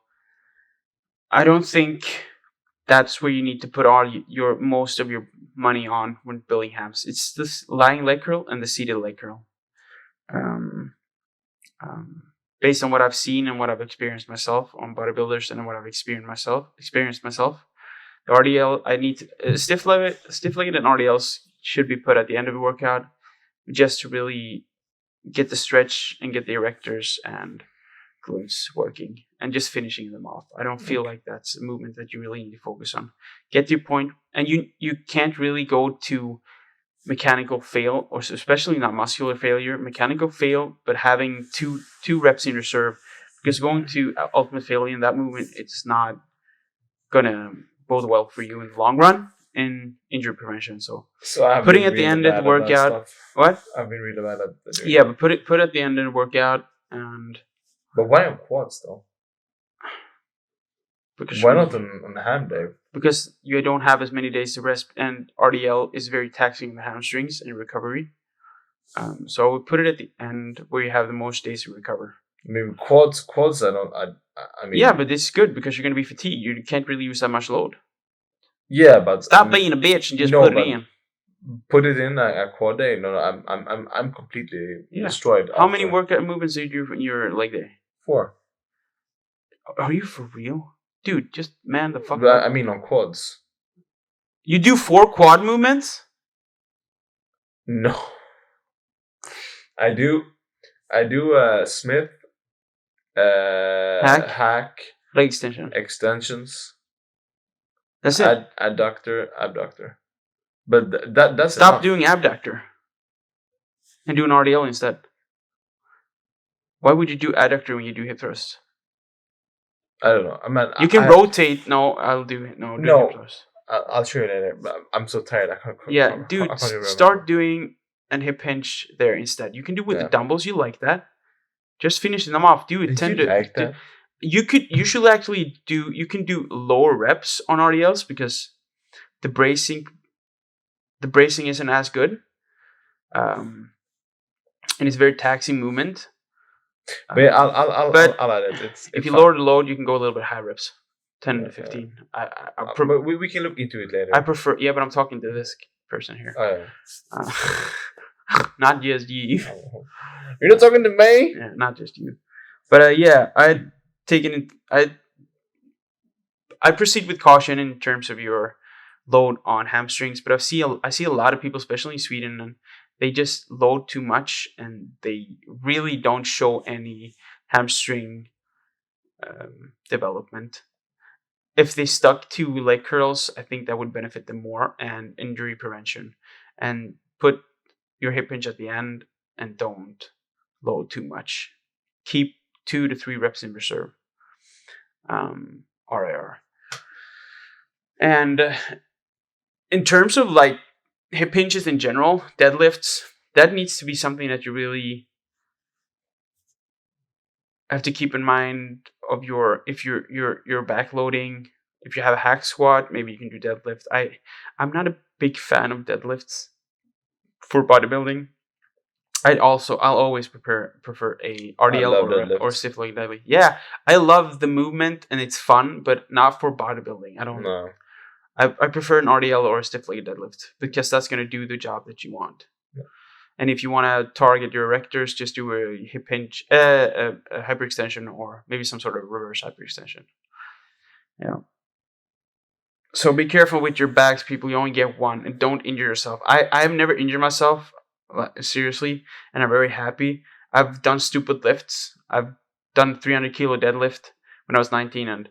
I don't think that's where you need to put all most of your money on when building hams. It's this lying leg curl and the seated leg curl. Based on what I've seen and what I've experienced myself on bodybuilders and what I've experienced myself, the RDL I need to, stiff-legged and RDLs should be put at the end of a workout, just to really get the stretch and get the erectors and glutes working and just finishing them off. I don't feel like that's a movement that you really need to focus on. Get to your point, and you can't really go to mechanical fail, or especially not muscular failure, mechanical fail, but having two reps in reserve, because going to ultimate failure in that movement, it's not gonna bode well for you in the long run in injury prevention. So I've putting at the end of the workout, what? I've been really bad at that. Yeah, but put at the end of the workout. And but why on quads though? Because why not on the ham day? Because you don't have as many days to rest, and RDL is very taxing the hamstrings and recovery. So we put it at the end where you have the most days to recover. I mean, quads. I mean, yeah, but it's good because you're going to be fatigued. You can't really use that much load. Yeah, but stop being a bitch and just put it in. Put it in a quad day. No, I'm completely destroyed. How many workout movements do you do in your leg day? 4. Are you for real? Dude, just man the fuck up. I mean, on quads. You do 4 quad movements? No. I do Smith, hack, leg extensions. That's it. Adductor, abductor. But that's stop enough. Doing abductor and do an RDL instead. Why would you do adductor when you do hip thrust? I don't know. I mean, you can rotate. No, I'll do it. No, hip thrust. I'll show you later. But I'm so tired. I can't. Dude, start doing an hip hinge there instead. You can do with the dumbbells. You like that? Just finishing them off. Do it. That? You should actually do. You can do lower reps on RDLs because the bracing isn't as good, and it's very taxing movement. But I'll add it. If you lower the load, you can go a little bit high reps, 10 to 15. But we can look into it later. I prefer, but I'm talking to this person here. Oh, yeah. Not just you. You're not talking to me. Yeah, not just you. But I proceed with caution in terms of your load on hamstrings. But I see a lot of people, especially in Sweden, and they just load too much, and they really don't show any hamstring development. If they stuck to leg curls, I think that would benefit them more, and injury prevention. And put your hip hinge at the end, and don't load too much. Keep 2 to 3 reps in reserve. RIR. And in terms of like hip hinges in general, deadlifts, that needs to be something that you really have to keep in mind of if you're backloading. If you have a hack squat, maybe you can do deadlift. I'm not a big fan of deadlifts for bodybuilding. I'll always prefer a RDL or stiff leg deadlift. Yeah, I love the movement and it's fun, but not for bodybuilding. I don't know. I prefer an RDL or a stiff leg deadlift because that's going to do the job that you want. Yeah. And if you want to target your erectors, just do a hip hinge, a hyperextension, or maybe some sort of reverse hyperextension. Yeah. So be careful with your backs, people. You only get one, and don't injure yourself. I have never injured myself, seriously, and I'm very happy. I've done stupid lifts. I've done 300 kilo deadlift when I was 19, and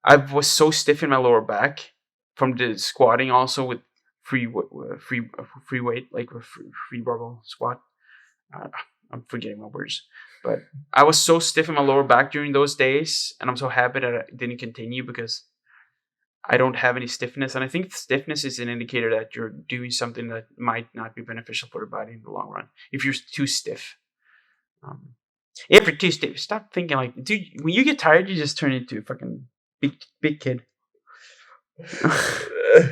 I was so stiff in my lower back from the squatting, also with free weight, like a free barbell squat. I'm forgetting my words, but I was so stiff in my lower back during those days, and I'm so happy that I didn't continue because I don't have any stiffness, and I think stiffness is an indicator that you're doing something that might not be beneficial for your body in the long run. If you're too stiff, if you're too stiff, stop thinking like, dude. When you get tired, you just turn into a fucking big kid.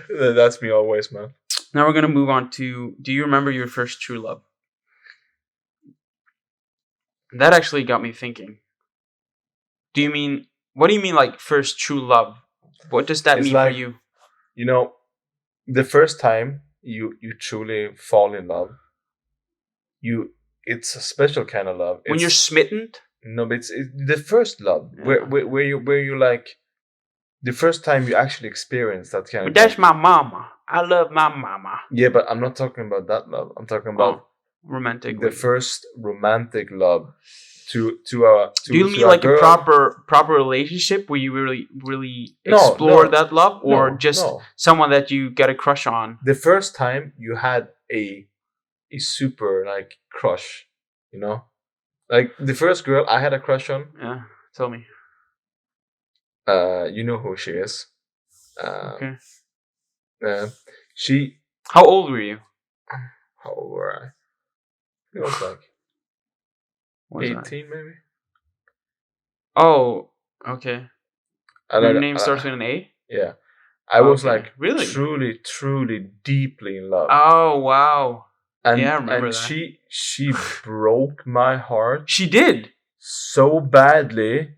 That's me always, man. Now we're gonna move on to. Do you remember your first true love? That actually got me thinking. What do you mean, like first true love? What does that mean for you? You know, the first time you truly fall in love, it's a special kind of love. When you're smitten? No, but it's the first love where you like the first time you actually experience that kind of. That's my mama. I love my mama. Yeah, but I'm not talking about that love. I'm talking about romantic. The first romantic love to a. Do you mean like a proper relationship where you really explore that love, or just someone that you get a crush on? The first time you had a super like crush, you know, like the first girl I had a crush on. Yeah, tell me. You know who she is. Okay. She. How old were you? How old were I? It was like 18, maybe. Oh, okay. Your name starts with an A? Yeah. I was like really truly deeply in love. Oh wow. And, yeah, I remember and that. she broke my heart. She did so badly.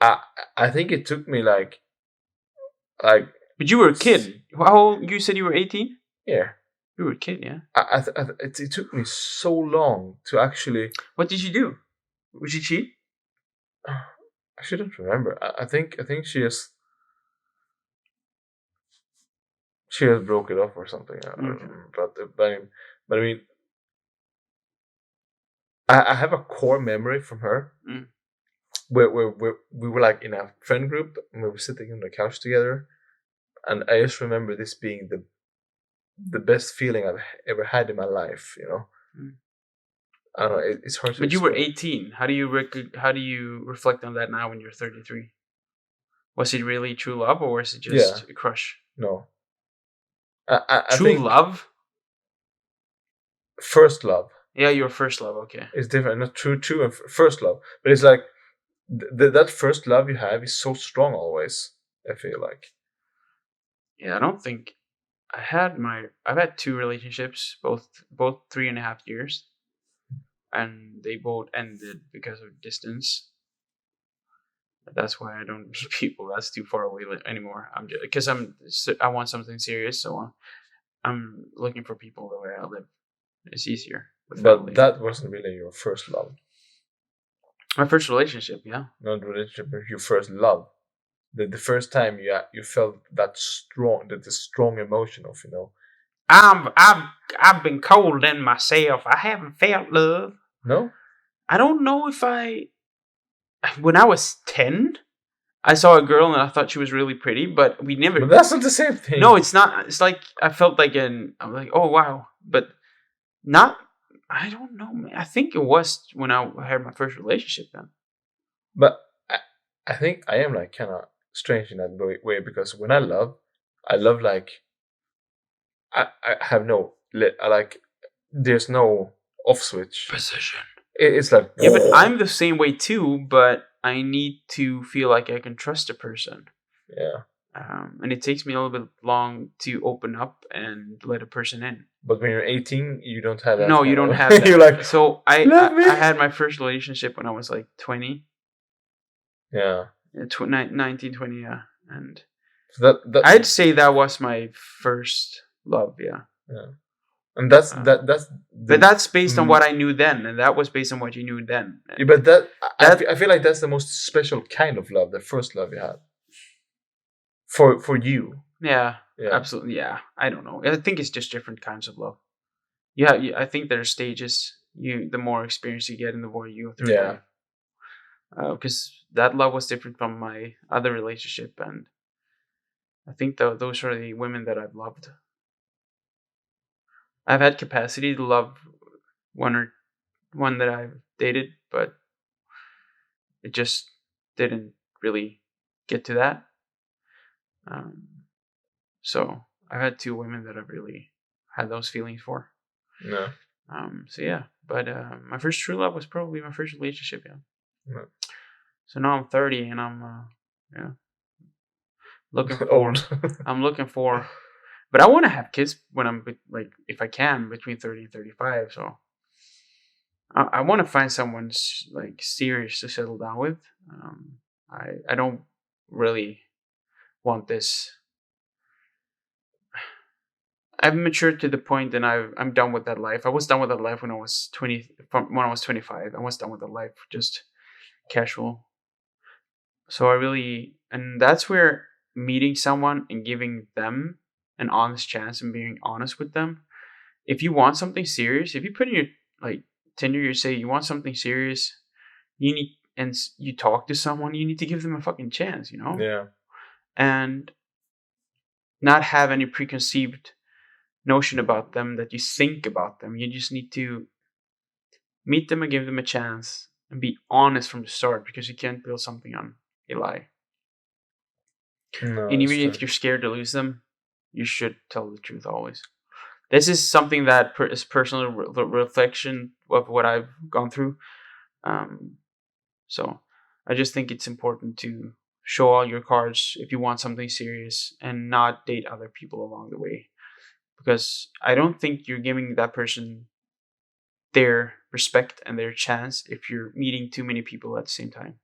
I think it took me like. But you were a kid. How old? You said you were 18? Yeah. You were a kid, yeah. It took me so long to actually. What did you do? Was she cheat? I shouldn't remember. I think she has broke it off or something. Okay. But I mean, I have a core memory from her where we were like in a friend group and we were sitting on the couch together, and I just remember this being the best feeling I've ever had in my life. You know. I don't know. It's hard to. But you were 18. How do you reflect on that now when you're 33? Was it really true love, or was it just a crush? No. I true think love. First love. Yeah, your first love. Okay. It's different. Not true and first love, but it's like that first love you have is so strong always. I feel like. Yeah, I don't think I've had 2 relationships, both 3.5 years. And they both ended because of distance. That's why I don't meet people that's too far away anymore. I'm just because I want something serious, so I'm looking for people the way I live. It's easier. But that wasn't really your first love. My first relationship, yeah. Not relationship, but your first love. The first time you felt that strong emotion of, you know. I've been cold in myself. I haven't felt love. No? I don't know if when I was 10, I saw a girl and I thought she was really pretty, but we never. But that's not the same thing. No, it's not. It's like I felt like I'm like, oh wow, but not. I don't know, man. I think it was when I had my first relationship then. But I think I am like kind of strange in that way because when I love like I have there's no off switch. Precision. It's like yeah, but I'm the same way too. But I need to feel like I can trust a person. Yeah. And it takes me a little bit long to open up and let a person in. But when you're 18, you don't have that. No, you don't have that. You're like, so I had my first relationship when I was like 20. Yeah. 19, 20, yeah. And so that I'd say that was my first love, yeah. Yeah. And that's but that's based on what I knew then, and that was based on what you knew then. Yeah, but I feel like that's the most special kind of love, the first love you had. For you. Yeah, absolutely. Yeah, I don't know. I think it's just different kinds of love. Yeah, I think there are stages. The more experience you get, and the more you go through. Yeah. Because that love was different from my other relationship, and I think those are the women that I've loved. I've had capacity to love one that I've dated, but it just didn't really get to that. So I've had 2 women that I've really had those feelings for. No. So yeah, but my first true love was probably my first relationship. Yeah. No. So now I'm 30 and I'm looking for. Old. I'm looking for, but I want to have kids when I'm like if I can between 30 and 35. So I want to find someone like serious to settle down with. I don't really want this. I've matured to the point, and I'm done with that life. I was done with that life when I was 20. When I was 25, I was done with that life, just casual. So and that's where meeting someone and giving them an honest chance and being honest with them. If you want something serious, if you put in your like Tinder, you say you want something serious, you talk to someone, you need to give them a fucking chance, Yeah. and not have any preconceived notion about them that you think about them. You just need to meet them and give them a chance and be honest from the start, because you can't build something on a lie. No, And even true. if you're scared to lose them, you should tell the truth always. This is something that is personal reflection of what I've gone through. So I just think it's important to show all your cards if you want something serious and not date other people along the way. Because I don't think you're giving that person their respect and their chance if you're meeting too many people at the same time.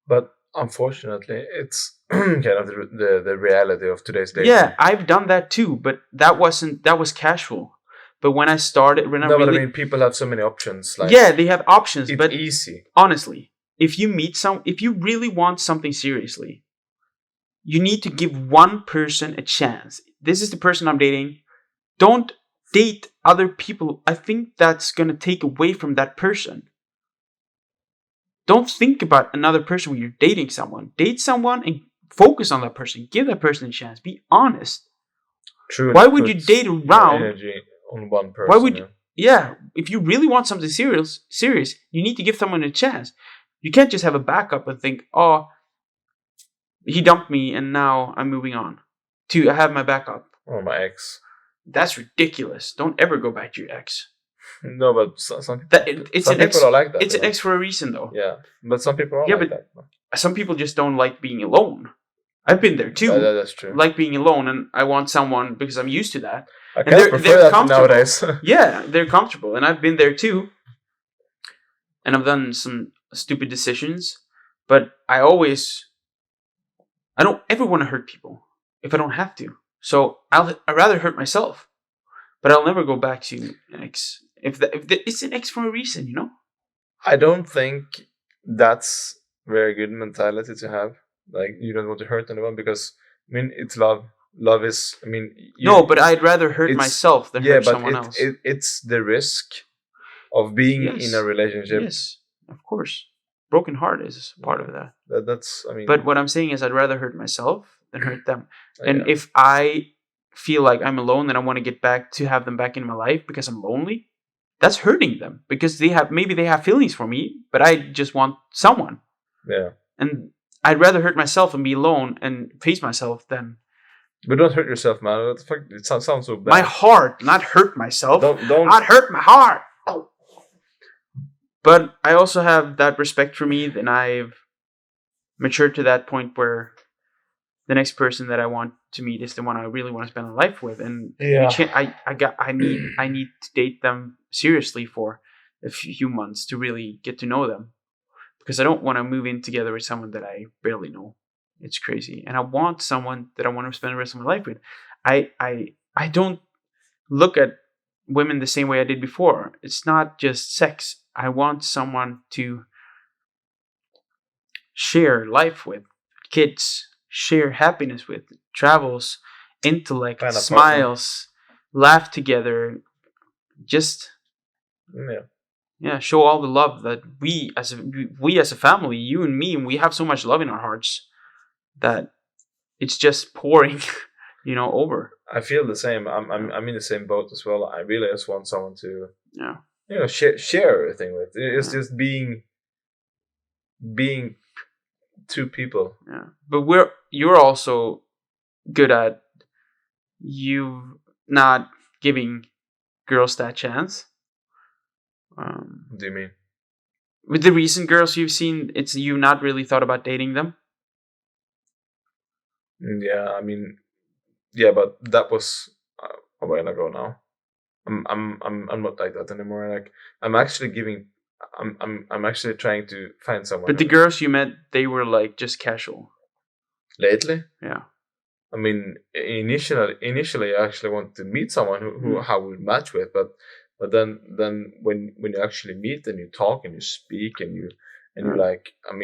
But unfortunately, it's kind of the reality of today's dating. Yeah, I've done that too, but that was casual. But when I started, when I No, really, but I mean, people have so many options. Like, yeah, they have options, it's but easy. honestly, if you really want something seriously, you need to give one person a chance. This is the person I'm dating. Don't date other people. I think that's gonna take away from that person. Don't think about another person when you're dating someone. Date someone and focus on that person. Give that person a chance. Be honest. Truly, Why would you date around? Energy on one person. Why would if you really want something serious, you need to give someone a chance. You can't just have a backup and think, oh, he dumped me and now I'm moving on. I have my backup. Or my ex. That's ridiculous. Don't ever go back to your ex. No, but some people are like that. It's an ex for a reason, though. Yeah, but some people are like that. Some people just don't like being alone. I've been there too. That's true. Like being alone, and I want someone because I'm used to that. I kind of prefer that nowadays. Yeah, they're comfortable, and I've been there too. And I've done some stupid decisions, but I don't ever want to hurt people if I don't have to. So I'd rather hurt myself, but I'll never go back to an ex. If it's an ex for a reason, I don't think that's very good mentality to have. Like, you don't want to hurt anyone because, I mean, it's love. Love is, I mean... No, but I'd rather hurt myself than hurt someone else. It's the risk of being in a relationship. Yes, of course. Broken heart is part of that. That's, I mean... But what I'm saying is I'd rather hurt myself than hurt them. And if I feel like I'm alone and I want to get back to have them back in my life because I'm lonely, that's hurting them. Because maybe they have feelings for me, but I just want someone. Yeah. And I'd rather hurt myself and be alone and face myself than... But don't hurt yourself, man. It sounds so bad. My heart, not hurt myself. Don't not hurt my heart. Oh. But I also have that respect for me, and I've matured to that point where the next person that I want to meet is the one I really want to spend a life with, and I need to date them seriously for a few months to really get to know them, because I don't want to move in together with someone that I barely know. It's crazy, and I want someone that I want to spend the rest of my life with. I don't look at women the same way I did before. It's not just sex. I want someone to share life with, kids, share happiness with, travels, intellect, smiles, laugh together, just show all the love that we as a family, you and me, and we have so much love in our hearts that it's just pouring, over. I feel the same. I'm in the same boat as well. I really just want someone to share everything with. It's just being two people. Yeah, but you're also good at you not giving girls that chance. What do you mean? With the recent girls you've seen, it's you've not really thought about dating them. Yeah, I mean, yeah, but that was a while ago now. I'm not like that anymore. Like I'm actually giving. I'm actually trying to find someone. But the girls you met, they were like just casual. Lately, Yeah. I mean, initially, I actually wanted to meet someone who I would match with, but then when you actually meet and you talk and you speak and you like, I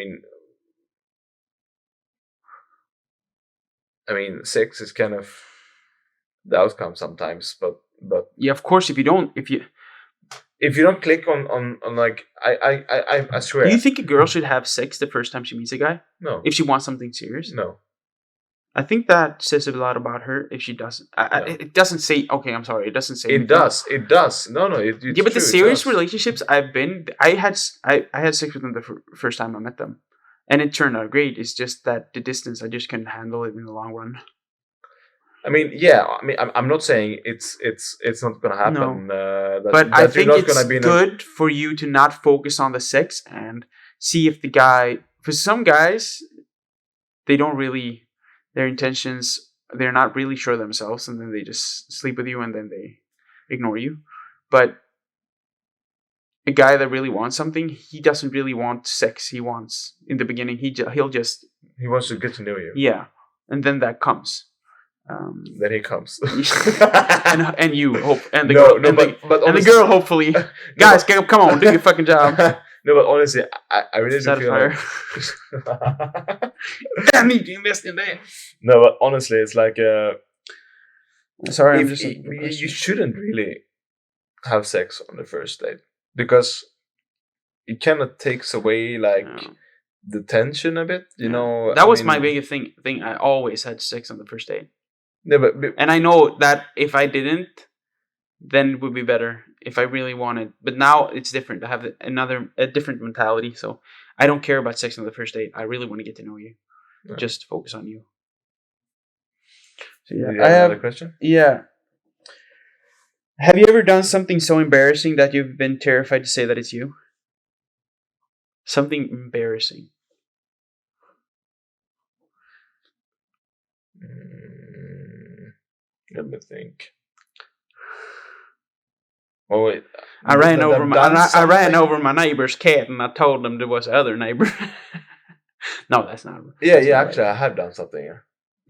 mean, sex is kind of the outcome sometimes, but Yeah, of course. If you don't click on like I swear. Do you think a girl should have sex the first time she meets a guy? No. If she wants something serious? No. I think that says a lot about her if she doesn't. No. It doesn't say. Okay, I'm sorry. It doesn't say. It does. It does. No. It's yeah, but true, the serious relationships I've been, I had sex with them the first time I met them, and it turned out great. It's just that the distance, I just couldn't handle it in the long run. I mean, yeah. I mean, I'm not saying it's not gonna happen. No. But I think it's good for you to not focus on the sex and see if the guy. For some guys, they don't really. Their intentions, they're not really sure themselves, and then they just sleep with you, and then they ignore you. But a guy that really wants something, he doesn't really want sex. He wants in the beginning. He wants to get to know you. Yeah, and then that comes. Then he comes, and you hope, and the girl, and the girl hopefully, guys, come on, do your fucking job. No, but honestly, I really do feel like I need to invest in that. No, but honestly, it's like sorry, you shouldn't really have sex on the first date because it kind of takes away like the tension a bit. You know, that was my biggest thing. I always had sex on the first date. Yeah, but and I know that if I didn't, then it would be better if I really wanted. But now it's different. I have a different mentality. So I don't care about sex on the first date. I really want to get to know you. Yeah. Just focus on you. So yeah, I have another question. Yeah. Have you ever done something so embarrassing that you've been terrified to say that it's you? Something embarrassing. Let me think. Oh wait! I ran over my neighbor's cat, and I told them there was other neighbor. No, that's not. Yeah, actually, right. I have done something.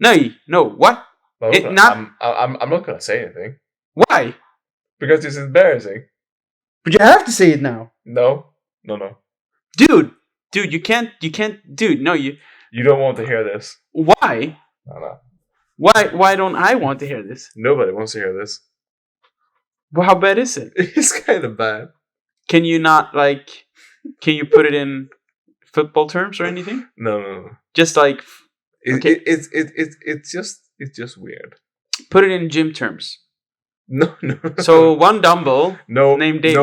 No, what? I'm not gonna say anything. Why? Because it's embarrassing. But you have to say it now. No. Dude, you can't. Dude, no, you. You don't want to hear this. Why? No. Why don't I want to hear this? Nobody wants to hear this. Well, how bad is it? It's kind of bad. Can you not can you put it in football terms or anything? No. Just like okay. It's just weird. Put it in gym terms. No. So one dumbbell named David.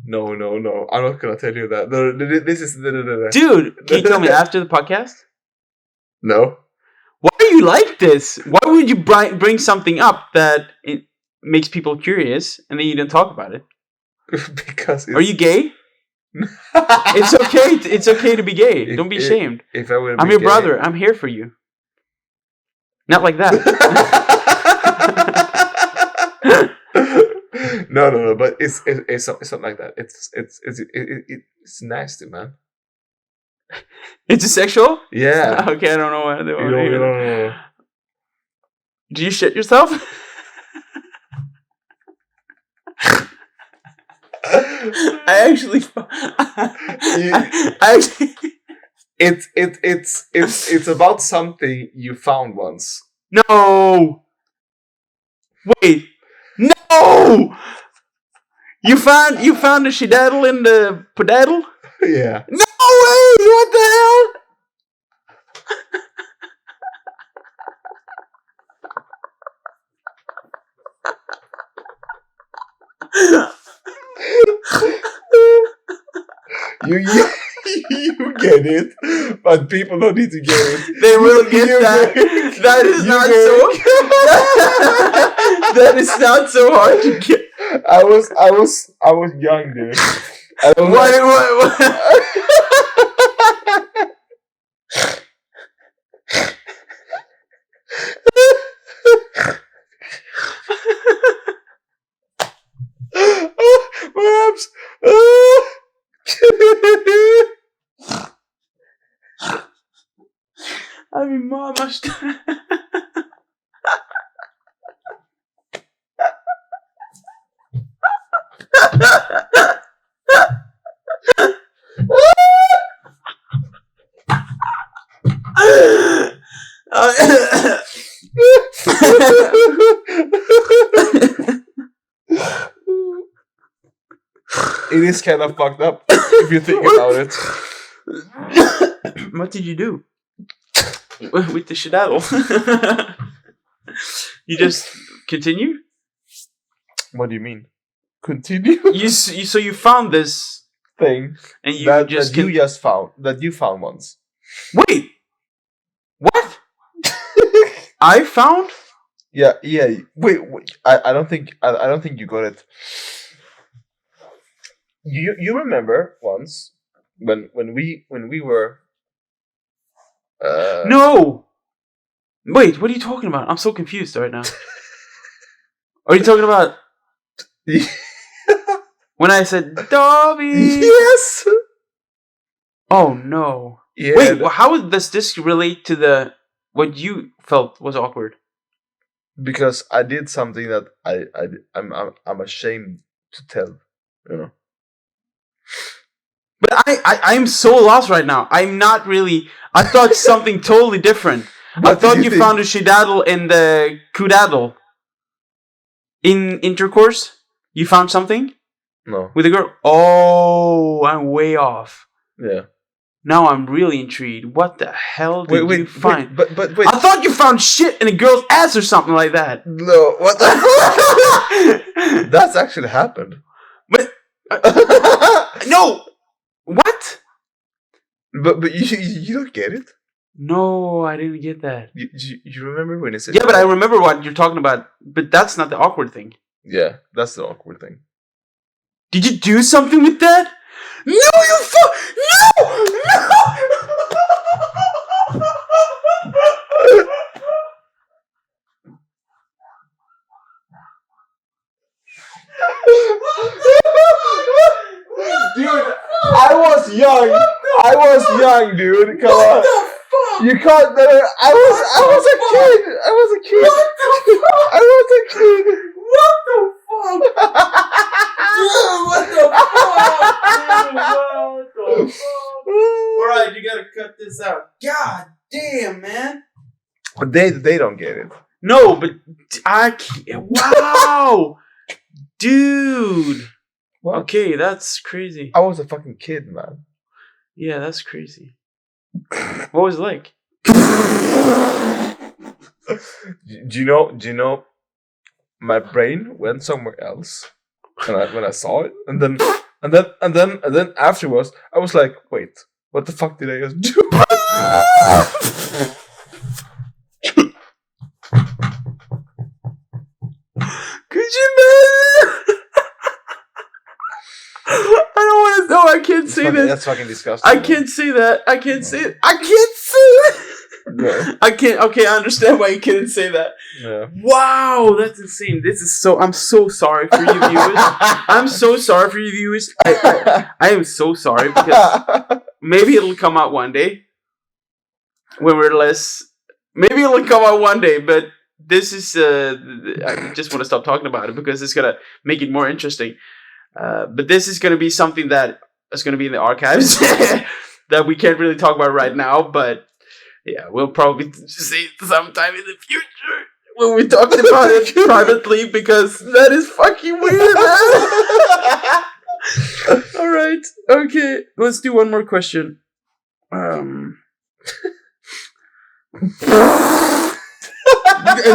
No. I'm not gonna tell you that. No, this is Dude, can you tell me after the podcast? No. Why are you like this? Why would you bring something up that it makes people curious and then you don't talk about it? Because are you gay? It's okay. It's okay to be gay. Don't be ashamed. If I were, I'm your brother. I'm here for you. Not like that. No. But it's not like that. It's nasty, man. It's a sexual? Yeah. Okay, I don't know what. You don't know. Do you shit yourself? I actually. It's about something you found once. No. Wait. No. You found the shidaddle in the padaddle? Yeah. No way! What the hell? You get it, but people don't need to get it. They will get that. That is not so. That is not so hard to get. I was young, dude. What? Perhaps. I mean, Mom, It is kind of fucked up if you think about it. What did you do with the shedaddle? You just continue? What do you mean? Continue? So you found this thing and you that just you found once. Wait, what? I found? Yeah. Wait. I don't think you got it. You remember once when we were No. Wait, what are you talking about? I'm so confused right now. Are you talking about when I said Dobby? Yes. Oh no. Yeah. Wait, how does this relate to what you felt was awkward? Because I did something that I'm ashamed to tell. You know. But I'm so lost right now. I'm not really. I thought something totally different. I thought you found a shedaddle in the kudaddle. In intercourse, you found something? No. With a girl? Oh, I'm way off. Yeah. Now I'm really intrigued. What the hell did you find? But wait. I thought you found shit in a girl's ass or something like that. No, what the fuck? That's actually happened. But no. What? But you don't get it? No, I didn't get that. You remember when it said? Yeah, but I remember what you're talking about. But that's not the awkward thing. Yeah, that's the awkward thing. Did you do something with that? No, you no! Dude, I was young, dude. Come on. You can't. I was a kid. What the fuck? I was a kid. What the fuck? Dude, what the fuck? Alright, you gotta cut this out. God damn, man. They don't get it. No, but I can't. Wow. Dude. What? Okay, that's crazy. I was a fucking kid, man. Yeah, that's crazy. What was it like? Do you know? My brain went somewhere else when I saw it, and then afterwards, I was like, wait, what the fuck did I just do? Could you imagine? I don't want to. No, I can't say that. That's fucking disgusting. I can't say that. I can't say it. I can't say it. No. I can't. Okay, I understand why you couldn't say that. Yeah. Wow, that's insane. This is so. I'm so sorry for you viewers. I'm so sorry for you viewers. I am so sorry because maybe it'll come out one day when we're less. Maybe it'll come out one day, but this is. I just want to stop talking about it because it's gonna make it more interesting. But this is gonna be something that is gonna be in the archives that we can't really talk about right now, but. Yeah, we'll probably say it sometime in the future when we talk about it privately because that is fucking weird, man. Alright, okay, let's do one more question. And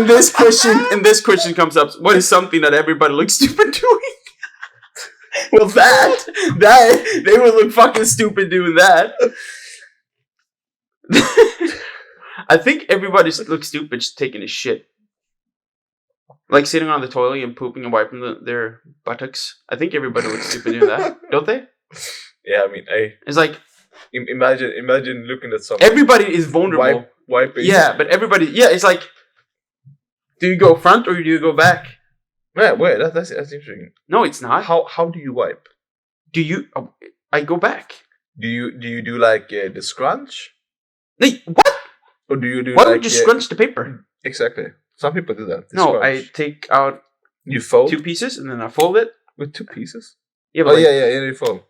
this question comes up. What is something that everybody looks stupid doing? Well, that they would look fucking stupid doing that. I think everybody looks stupid just taking a shit. Like sitting on the toilet and pooping and wiping their buttocks. I think everybody looks stupid doing that, don't they? Yeah, I mean, it's like imagine looking at someone. Everybody is vulnerable. Wiping. Yeah, but everybody. Yeah, it's like, do you go front or do you go back? Yeah, wait, that's interesting. No, it's not. How do you wipe? Do you? I go back. Do you do like the scrunch? Hey, what? Or do you do? Why would you scrunch the paper? Exactly. Some people do that. No, scrunch. I take out. You fold 2 pieces and then I fold it with 2 pieces. Yeah. But yeah. You fold.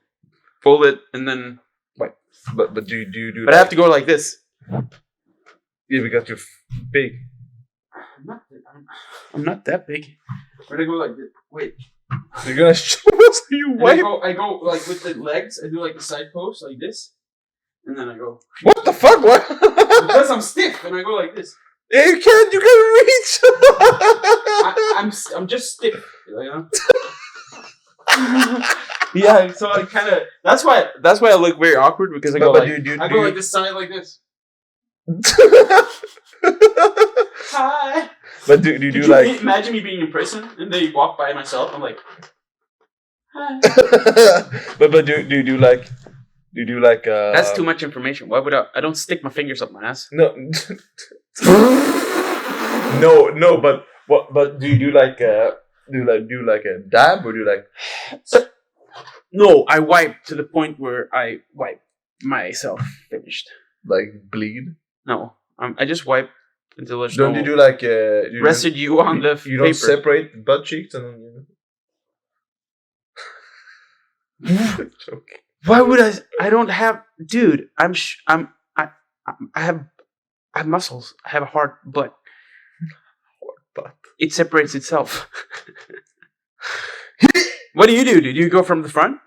Fold it and then wipe. But do you do? But I have to go like this. Yeah, because you're big. I'm not that big. Where'd I go like this? Wait. You're gonna show us how you wipe? I go like with the legs. I do like the side post like this, and then I go. What the fuck? What? Because I'm stiff, and I go like this. Yeah, you can't reach. I'm just stiff, you know. Yeah, so I kind of. That's why I look very awkward because I go like I go like this side like this. Hi. But do you like? Imagine me being in prison and they walk by myself. I'm like, hi. but do you do like? Do you do like? That's too much information. Why would I? I don't stick my fingers up my ass. No. no. But what? But do you do like? Do you like a dab or do you like? No, I wipe to the point where I wipe myself finished. Like bleed? No, I just wipe until there's Don't no you do like residue on the you paper. don't separate butt cheeks and. Joking. Why would I? I don't have, dude. I have muscles. I have a hard butt. Hard butt. It separates itself. What do? Do you go from the front?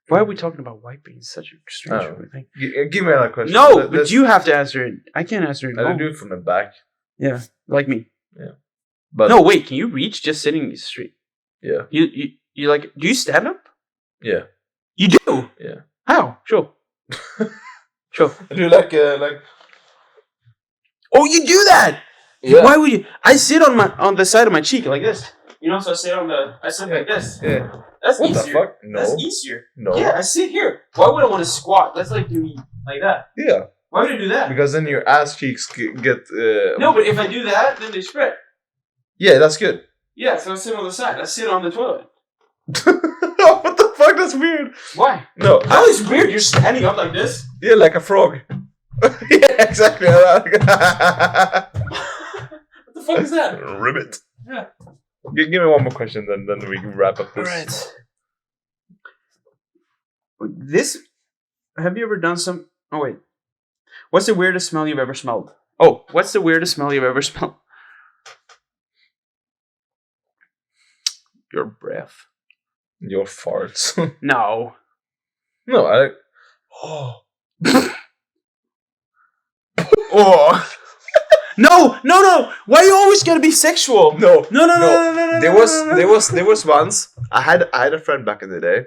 Why are we talking about wiping? It's such a strange thing. Give me another question. No, but you have to answer it. I can't answer it. I do it from the back. Yeah, like me. Yeah. But no, wait. Can you reach just sitting straight? Yeah. You like? Do you stand up? Yeah. You do? Yeah. How? Sure. Sure. I do like. Oh, you do that? Yeah. Why would you? I sit on the side of my cheek like this. You know, so I sit like this. Yeah. That's what easier. The fuck? No. That's easier. No. Yeah, I sit here. Why would I want to squat? That's like doing like that. Yeah. Why would I do that? Because then your ass cheeks get. No, but if I do that, then they spread. Yeah, that's good. Yeah, so I sit on the side. I sit on the toilet. What the fuck? That's weird. Why? No. How is weird? You're standing up like this? Yeah, like a frog. Yeah, exactly. What the fuck is that? Ribbit. Yeah. Give me one more question, then we can wrap up this. Alright. This. Have you ever done some. Oh, wait. What's the weirdest smell you've ever smelled? Oh, what's the weirdest smell you've ever smelled? Your breath. Your farts. No. No, Oh. Oh. No. Why you always gotta be sexual? No. No. There was once I had a friend back in the day.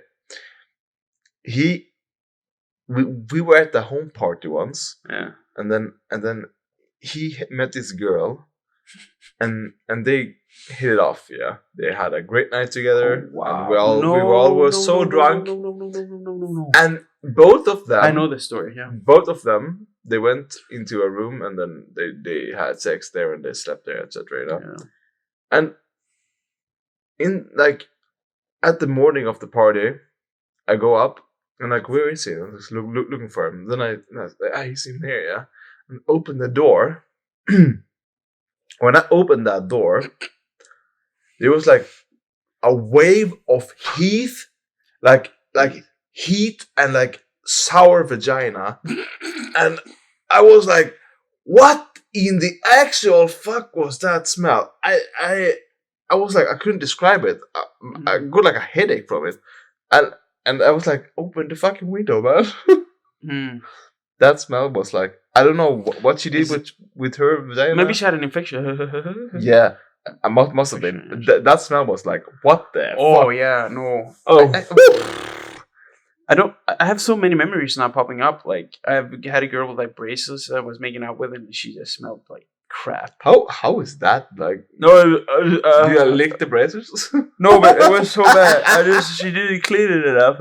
We were at the home party once. Yeah. And then he met this girl, and they hit it off. Yeah, they had a great night together. Oh, wow. And we all were so drunk. No. And both of them. I know the story. Yeah. Both of them. They went into a room and then they had sex there and they slept there, etc. You know? Yeah. And in like at the morning of the party, I go up and like, where is he? I'm just looking for him. Then I he's in here, yeah. And open the door. When I opened that door, there was like a wave of heat, like heat and like sour vagina. And I was like, what in the actual fuck was that smell? I was like, I couldn't describe it. I got like a headache from it. And I was like, open the fucking window, man. That smell was like, I don't know what she did with her vagina. Maybe she had an infection. Yeah, I must have been. That smell was like, what the Oh fuck? yeah, no. Oh. I don't. I have so many memories not popping up. Like I've had a girl with like braces that I was making out with, and she just smelled like crap. How is that like? No, Do you lick the braces? no, but it was so bad. She didn't clean it enough.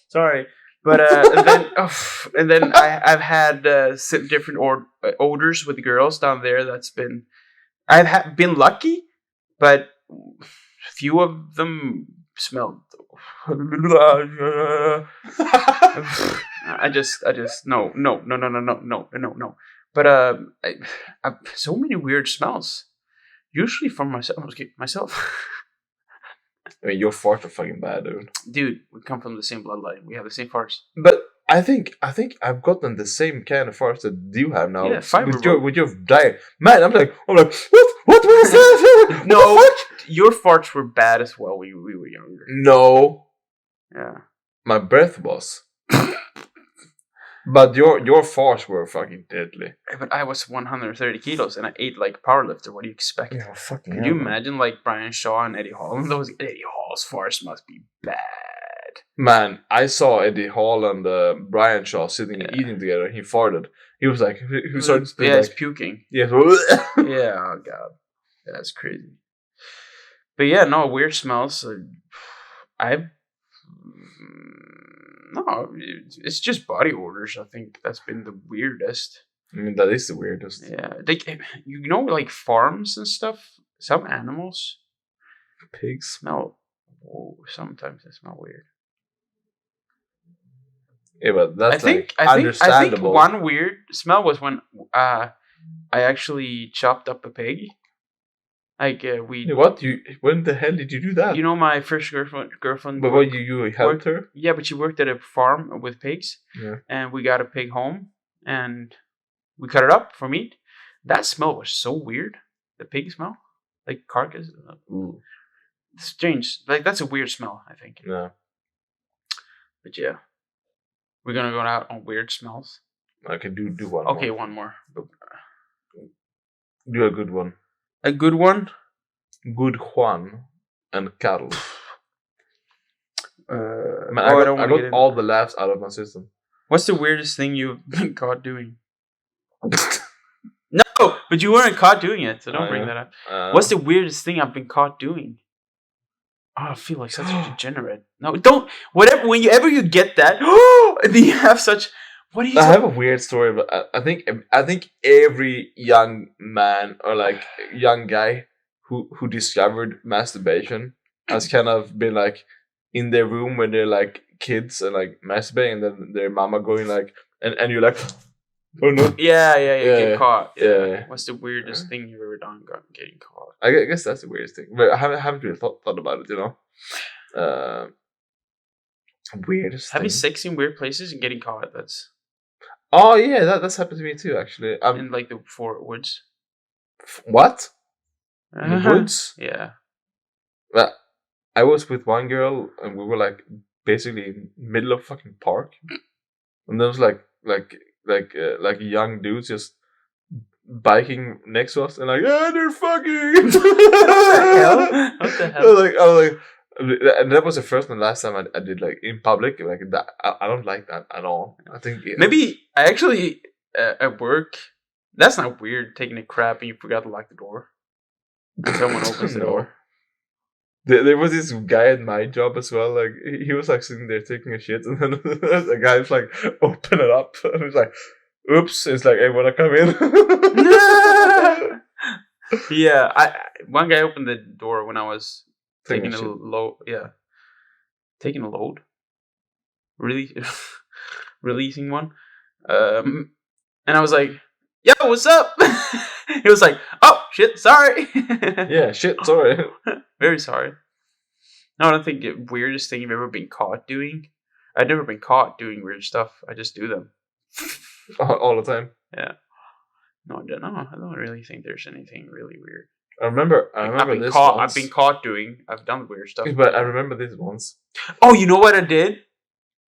Sorry, but and then I've had different odors with girls down there. I've been lucky, but few of them smelled. I just no. But I so many weird smells. Usually from myself. I mean, your farts are fucking bad, dude. Dude, we come from the same bloodline. We have the same farts. But I think I've gotten the same kind of farts that you have now. Yeah, fiber, with your diet. Man, I'm like, what was that? No, your farts were bad as well when we were younger. No. Yeah. My breath was. But your farts were fucking deadly. But I was 130 kilos and I ate like a powerlifter. What do you expect? Yeah, fucking. Could you imagine like Brian Shaw and Eddie Hall? And those Eddie Hall's farts must be bad. Man, I saw Eddie Hall and Brian Shaw sitting and eating together. He farted. He was like, he started to he's puking. Yeah. Yeah, oh god. That's crazy. But yeah, no, weird smells. No, it's just body odors. I think that's been the weirdest. I mean, that is the weirdest. Yeah, like farms and stuff. Some animals, pigs smell. Sometimes they smell weird. Yeah, but that's understandable. I think one weird smell was when I actually chopped up a pig. Like when the hell did you do that? You know, my first girlfriend. But what you helped her? Yeah, but she worked at a farm with pigs. Yeah. And we got a pig home, and we cut it up for meat. That smell was so weird. The pig smell, like carcass. Ooh. Strange. Like that's a weird smell, I think. Yeah. But yeah, we're gonna go out on weird smells. I can do one. Okay, one more. Do a good one. A good one? Good Juan and cattle. Man, I got all the laughs out of my system. What's the weirdest thing you've been caught doing? No, but you weren't caught doing it, so don't bring that up. What's the weirdest thing I've been caught doing? Oh, I feel like such a degenerate. No, don't. Whenever you get that, then you have such. What do you? I have a weird story, but I think every young man or like young guy who discovered masturbation has kind of been like in their room when they're like kids and like masturbating, and then their mama going like, and you're like, oh no. Yeah, get caught. Yeah. What's the weirdest thing you've ever done? Getting caught. I guess that's the weirdest thing, but I haven't really thought about it. You know. Weirdest. Having sex in weird places and getting caught. That's. Oh yeah, that's happened to me too. Actually, in like the woods. What? In the woods? Yeah. Well, I was with one girl, and we were like basically in the middle of fucking park, and there was like young dudes just biking next to us, and like, yeah, they're fucking. What the hell? What the hell? I was like. And that was the first and last time I did like in public like that. I don't like that at all. I think maybe I actually at work. That's not weird. Taking a crap and you forgot to lock the door. And someone opens the door. There was this guy at my job as well. Like he was like sitting there taking a shit, and then the guy was like, "Open it up," and he's like, "Oops!" It's like, "Hey, wanna come in?" Yeah, one guy opened the door when I was. Taking a load, yeah. Taking a load, really, releasing one, and I was like, "Yo, what's up?" He was like, "Oh shit, sorry." Yeah, shit, sorry. Very sorry. No, I don't think the weirdest thing you've ever been caught doing. I've never been caught doing weird stuff. I just do them all the time. Yeah. No, I don't really think there's anything really weird. I remember this once. I've been caught doing. I've done weird stuff. But I remember this once. Oh, you know what I did?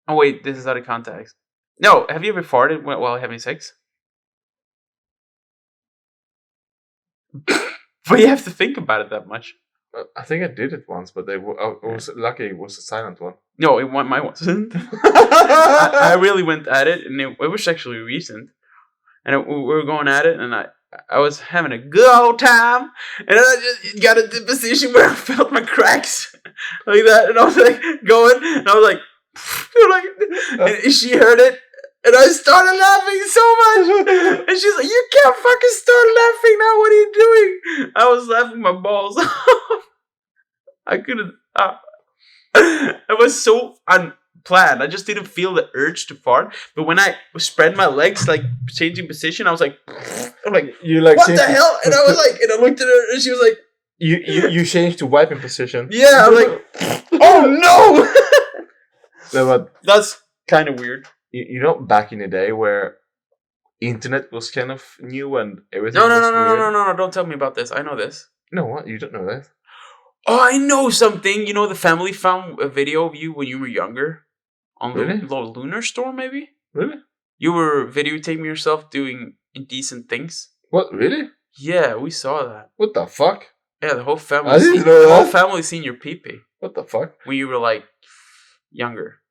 Oh wait, this is out of context. No, have you ever farted while having sex? But you have to think about it that much. I think I did it once, but I was lucky it was a silent one. No, mine wasn't. I really went at it, and it was actually recent. And we were going at it, and I was having a good old time, and I just got into a position where I felt my cracks like that, and I was like going, and I was like, and she heard it, and I started laughing so much, and she's like, "You can't fucking start laughing now. What are you doing?" I was laughing my balls off. I couldn't. It was so unplanned. I just didn't feel the urge to fart. But when I spread my legs, like changing position, I was like, I'm like, you like what the hell? And I was like, and I looked at her, and she was like, you changed to wiping position. Yeah, I'm like, oh no! No, but that's kind of weird. You know, back in the day where internet was kind of new and everything. No, was don't tell me about this. I know this. No, what? You don't know that? Oh, I know something. You know, the family found a video of you when you were younger on the lunar storm, maybe? Really? You were videotaping yourself doing indecent things. What? Really? Yeah, we saw that. What the fuck? Yeah, the whole family. I didn't know that. The whole family seen your pee-pee. What the fuck? When you were like younger,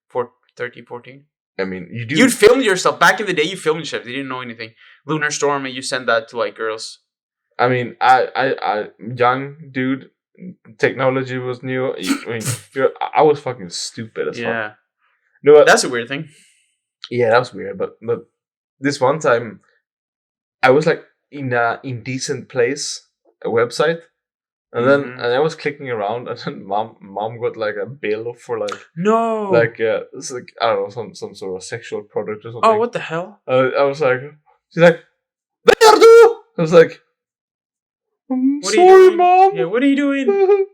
13, 14. I mean, You'd filmed yourself back in the day. You filmed yourself. You didn't know anything. Lunar storm, and you sent that to like girls. I mean, I young dude. Technology was new. I was fucking stupid as fuck. Yeah. No, but that's a weird thing. Yeah, that was weird. But this one time, I was like in a indecent place, a website, and then I was clicking around, and then mom got like a bill for like it's like I don't know some sort of sexual product or something. Oh, what the hell? I was like, she's like, Bernardo! I was like, I'm sorry, Mom. Yeah, what are you doing?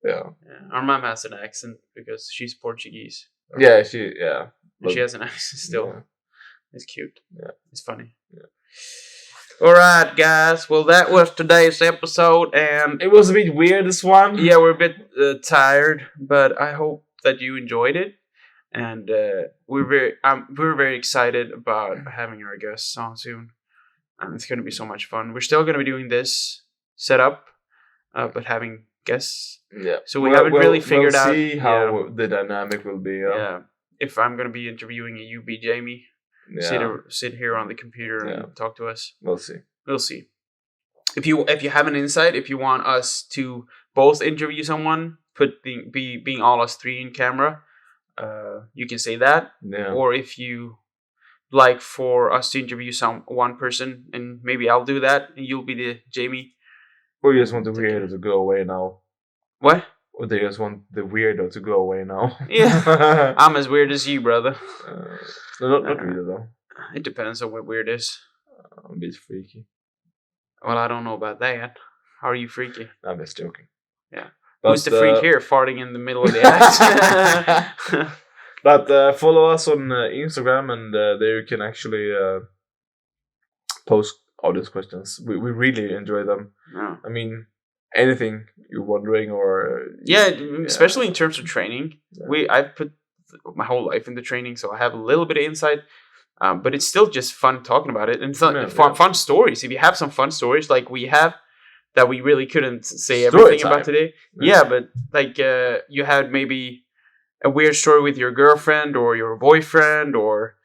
Yeah. Our mom has an accent because she's Portuguese. Yeah, she has an accent still. Yeah. It's cute. Yeah. It's funny. Yeah. Alright, guys. Well, that was today's episode, and it was a bit weird, this one. Yeah, we're a bit tired, but I hope that you enjoyed it. And we're very excited about having our guests on soon. And it's going to be so much fun. We're still going to be doing this setup, but having guests. Yeah. So we haven't really figured out. We'll see how the dynamic will be. Yeah. If I'm going to be interviewing you, be Jamie. Yeah. Sit here on the computer and talk to us. We'll see. We'll see. If you have an insight, if you want us to both interview someone, being all us three in camera, you can say that. Yeah. Or if you like for us to interview one person, and maybe I'll do that, and you'll be the Jamie. Or you just want the weirdo to go away now. What? Or they just want the weirdo to go away now. Yeah. I'm as weird as you, brother. Not really, though. It depends on what weird is. I'm a bit freaky. Well, I don't know about that. How are you freaky? I'm just joking. Yeah. But, who's the freak here farting in the middle of the act? But follow us on Instagram, and there you can actually post audience questions. We really enjoy them. Yeah. I mean, anything you're wondering, or especially in terms of training. Yeah. I've put my whole life into training, so I have a little bit of insight. But it's still just fun talking about it, and fun stories. If you have some fun stories like we have, that we really couldn't say everything about today. Yeah, but like you had maybe a weird story with your girlfriend or your boyfriend, or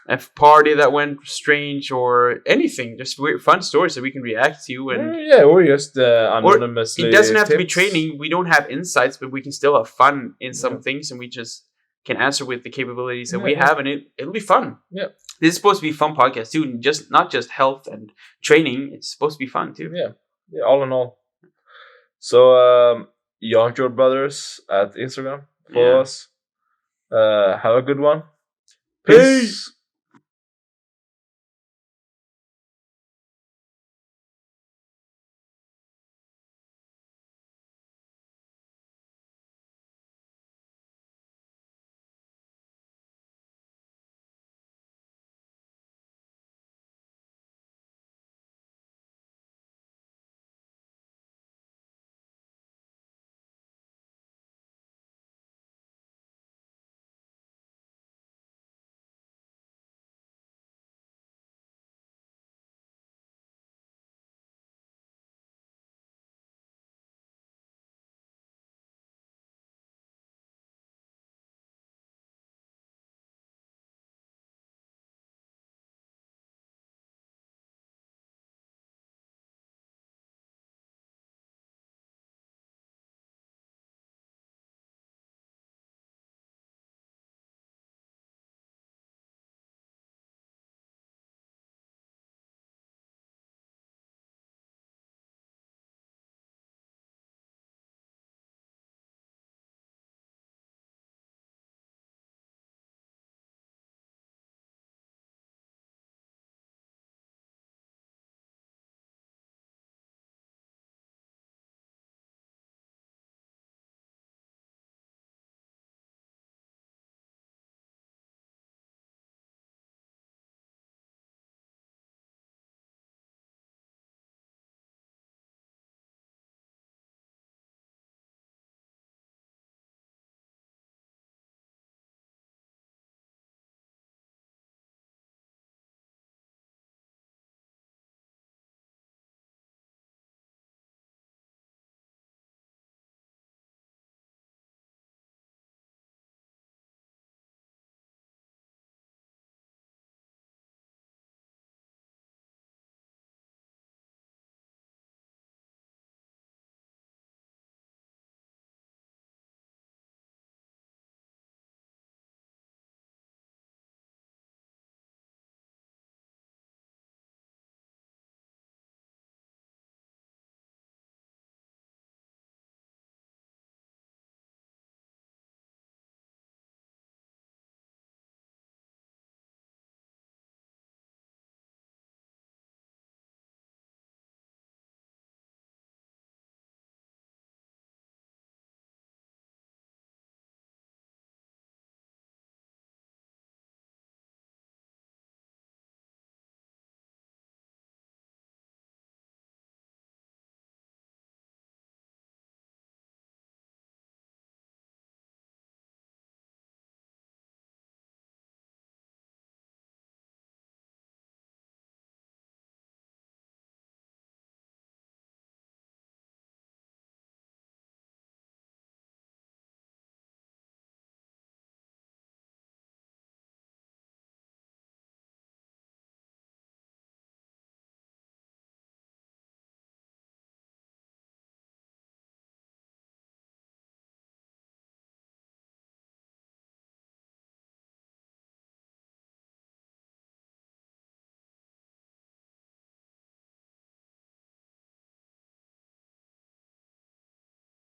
a party that went strange, or anything, just weird fun stories that we can react to. And or just anonymously. Or it doesn't have to be training. We don't have insights, but we can still have fun in some things, and we just can answer with the capabilities that we have, and it'll be fun. Yeah, this is supposed to be a fun podcast too, not just health and training. It's supposed to be fun too. Yeah, all in all. So Young Joe Brothers at Instagram. Follow us. Have a good one. Peace.